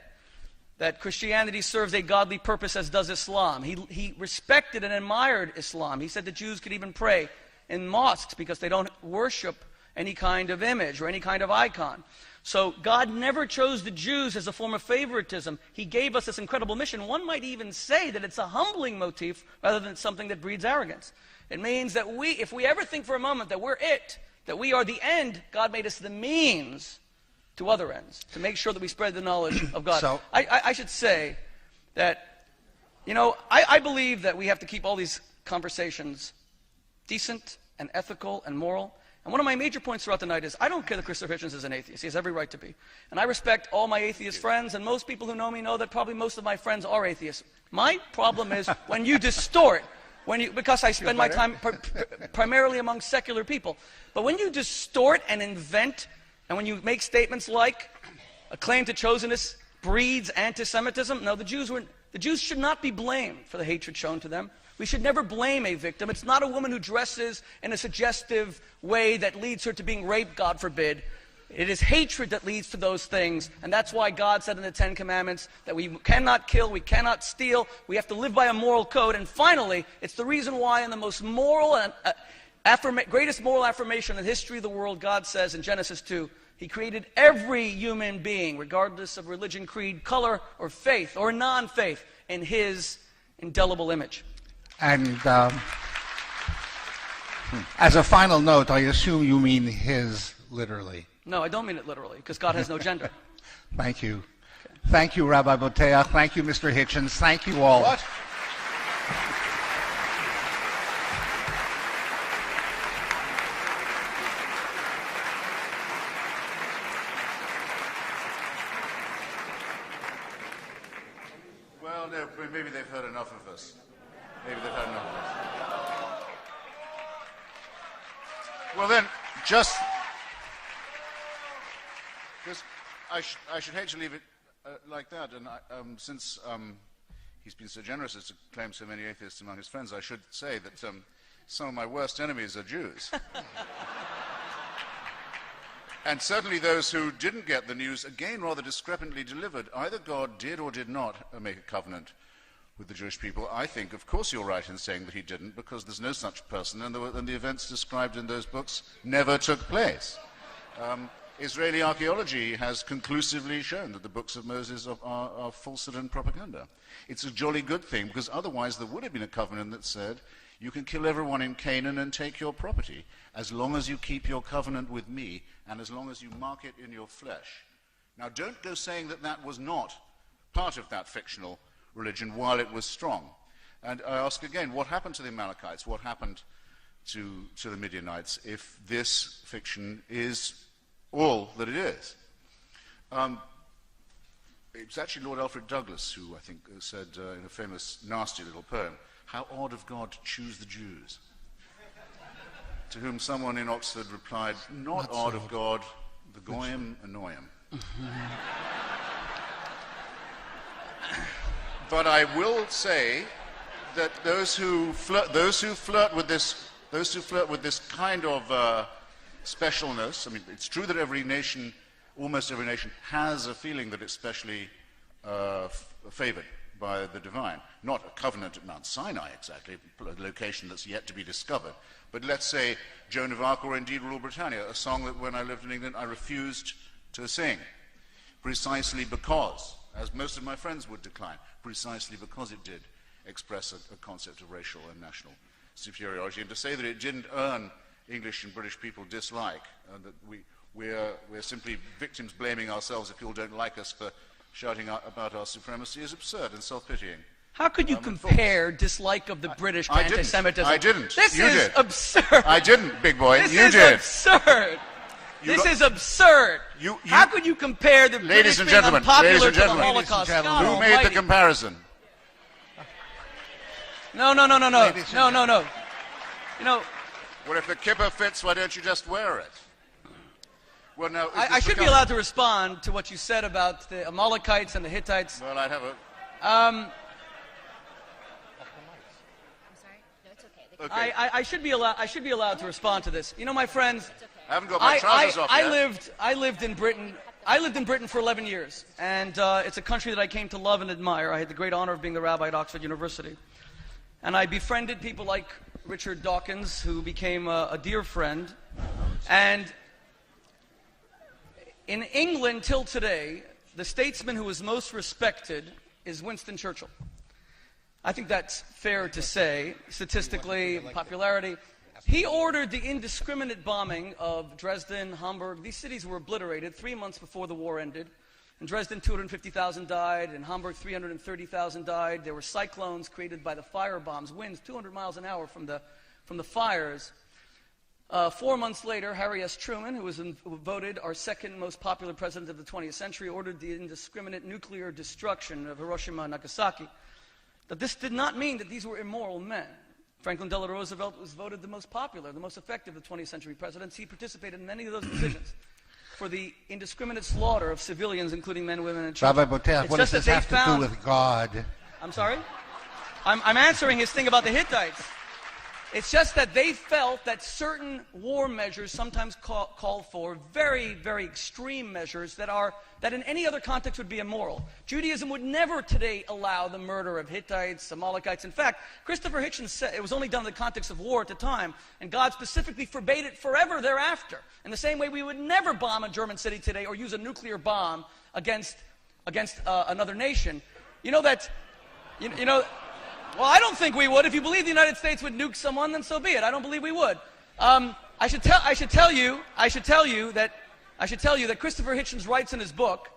that Christianity serves a godly purpose as does Islam. He respected and admired Islam. He said the Jews could even pray in mosques because they don't worship any kind of image or any kind of icon. So God never chose the Jews as a form of favoritism. He gave us this incredible mission. One might even say that it's a humbling motif rather than something that breeds arrogance. It means that if we ever think for a moment that we're it, that we are the end, God made us the means to other ends, to make sure that we spread the knowledge of God. So, I should say that, I believe that we have to keep all these conversations decent and ethical and moral. And one of my major points throughout the night is I don't care that Kiristofer Hitchens is an atheist. He has every right to be. And I respect all my atheist friends, and most people who know me know that probably most of my friends are atheists. My problem is when you distort, because I spend my time primarily among secular people. But when you distort and invent, and when you make statements like a claim to chosenness breeds anti-Semitism, no, the Jews should not be blamed for the hatred shown to them. We should never blame a victim. It's not a woman who dresses in a suggestive way that leads her to being raped, God forbid. It is hatred that leads to those things, and that's why God said in the Ten Commandments that we cannot kill, we cannot steal, we have to live by a moral code. And finally, it's the reason why in the most moral and greatest moral affirmation in the history of the world, God says in Genesis 2, He created every human being, regardless of religion, creed, color, or faith, or non-faith, in His indelible image. And as a final note, I assume you mean his literally. No, I don't mean it literally, because God has no gender. Thank you. Okay. Thank you, Rabbi Boteach. Thank you, Mr. Hitchens. Thank you all. What? Well, no, maybe they've heard enough of us. Maybe they've heard enough of us. Well then, I should hate to leave it like that, and since he's been so generous as to claim so many atheists among his friends, I should say that some of my worst enemies are Jews. And certainly those who didn't get the news, again rather discrepantly delivered. Either God did or did not make a covenant with the Jewish people. I think, of course, you're right in saying that he didn't, because there's no such person, and the events described in those books never took place. Israeli archaeology has conclusively shown that the books of Moses are falsehood and propaganda. It's a jolly good thing, because otherwise there would have been a covenant that said, you can kill everyone in Canaan and take your property, as long as you keep your covenant with me, and as long as you mark it in your flesh. Now, don't go saying that that was not part of that fictional religion while it was strong. And I ask again, what happened to the Amalekites? What happened to the Midianites if this fiction is all that it is? It's actually Lord Alfred Douglas who, I think, said in a famous nasty little poem, "How odd of God to choose the Jews." To whom someone in Oxford replied, "Not odd of God, the goyim annoy him." But I will say that those who flirt with this kind of specialness, I mean, it's true that every nation, almost every nation, has a feeling that it's specially favored by the divine. Not a covenant at Mount Sinai exactly, a location that's yet to be discovered. But let's say Joan of Arc or indeed Rule Britannia, a song that when I lived in England I refused to sing, precisely because, as most of my friends would decline, precisely because it did express a concept of racial and national superiority. And to say that it didn't earn English and British people dislike, and that we're simply victims blaming ourselves if people don't like us for shouting out about our supremacy is absurd and self-pitying. How could you compare dislike of the British to anti-Semitism? I didn't. This You is did. absurd. I didn't, big boy. This You is did. absurd. This is absurd. How could you compare the Ladies British and being gentlemen, unpopular ladies and to the gentlemen, Holocaust? ladies and gentlemen, God Who made the almighty. comparison? No. You know, Well, if the kippah fits, why don't you just wear it? Well, now, I should be allowed to respond to what you said about the Amalekites and the Hittites. Well, I'd have a... I'm sorry? No, it's okay. Okay. I should be allowed to respond to this. You know, my friends, I haven't got my trousers off yet. I lived in Britain. I lived in Britain for 11 years, and it's a country that I came to love and admire. I had the great honor of being the rabbi at Oxford University, and I befriended people like Richard Dawkins, who became a dear friend. And in England till today, the statesman who is most respected is Winston Churchill. I think that's fair to say, statistically, popularity. He ordered the indiscriminate bombing of Dresden, Hamburg. These cities were obliterated 3 months before the war ended. In Dresden, 250,000 died. In Hamburg, 330,000 died. There were cyclones created by the fire bombs, winds 200 miles an hour from the fires. 4 months later, Harry S. Truman, who was voted our second most popular president of the 20th century, ordered the indiscriminate nuclear destruction of Hiroshima and Nagasaki. But this did not mean that these were immoral men. Franklin Delano Roosevelt was voted the most popular, the most effective of the 20th century presidents. He participated in many of those decisions for the indiscriminate slaughter of civilians, including men, women, and children. Rabbi Boteach, It's what just does this that have they to do found- with God? I'm sorry? I'm answering his thing about the Hittites. It's just that they felt that certain war measures sometimes called for very, very extreme measures that in any other context would be immoral. Judaism would never today allow the murder of Hittites, Amalekites. In fact, Kריסטופר Hitchens said it was only done in the context of war at the time, and God specifically forbade it forever thereafter. In the same way, we would never bomb a German city today or use a nuclear bomb against another nation. You know that, you know. Well, I don't think we would. If you believe the United States would nuke someone, then so be it. I don't believe we would. I should tell you that Kריסטופר Hitchens writes in his book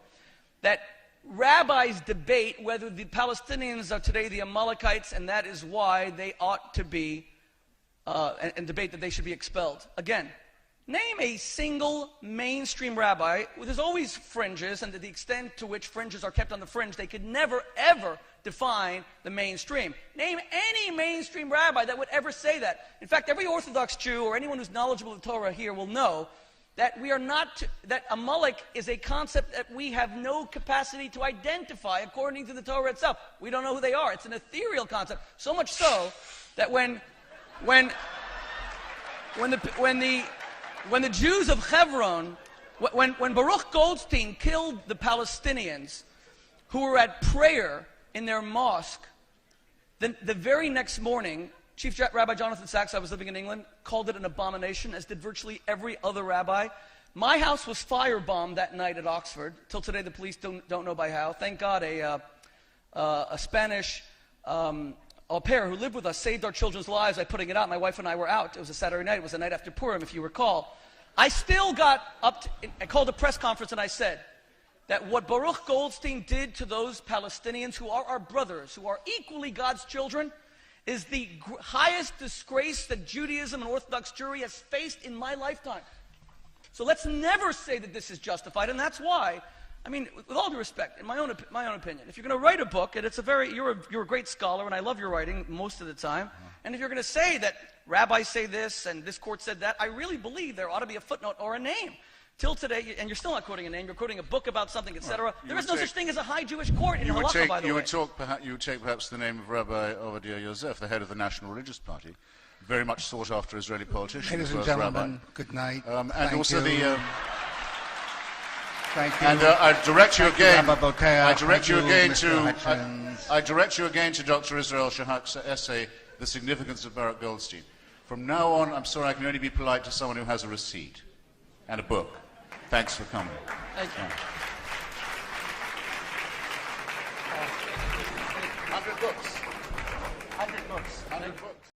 that rabbis debate whether the Palestinians are today the Amalekites, and that is why they ought to be, and debate that they should be expelled. Again, name a single mainstream rabbi. There's always fringes, and to the extent to which fringes are kept on the fringe, they could never, ever define the mainstream. Name any mainstream rabbi that would ever say that. In fact, every Orthodox Jew or anyone who's knowledgeable of the Torah here will know that that Amalek is a concept that we have no capacity to identify according to the Torah itself. We don't know who they are. It's an ethereal concept. So much so that when the Jews of Hebron, when Baruch Goldstein killed the Palestinians who were at prayer in their mosque, then the very next morning, Chief Rabbi Jonathan Sachs, I was living in England, called it an abomination, as did virtually every other rabbi. My house was firebombed that night at Oxford. Till today, the police don't know by how. Thank God a Spanish au pair who lived with us saved our children's lives by putting it out. My wife and I were out. It was a Saturday night. It was the night after Purim, if you recall. I still got up, I called a press conference and I said that what Baruch Goldstein did to those Palestinians who are our brothers, who are equally God's children, is the highest disgrace that Judaism and Orthodox Jewry has faced in my lifetime. So let's never say that this is justified, and that's why I mean, with all due respect, in my own opinion, if you're going to write a book, and you're a great scholar, and I love your writing most of the time, and if you're going to say that rabbis say this and this court said that, I really believe there ought to be a footnote or a name. Till today, and you're still not quoting a name, you're quoting a book about something, etc. There is no such thing as a high Jewish court in Halacha, by the way. You would take perhaps the name of Rabbi Ovadia Yosef, the head of the National Religious Party, very much sought after Israeli politician. Ladies and gentlemen, good night. And also Thank you. Thank you. And I direct you again. Rabbi Boteach. I direct you again Mr. to. Hitchens. I direct you again to Dr. Israel Shahak's essay, "The Significance of Baruch Goldstein." From now on, I'm sorry, I can only be polite to someone who has a receipt and a book. Thanks for coming. Thank you. 100 books. 100 books. 100 books.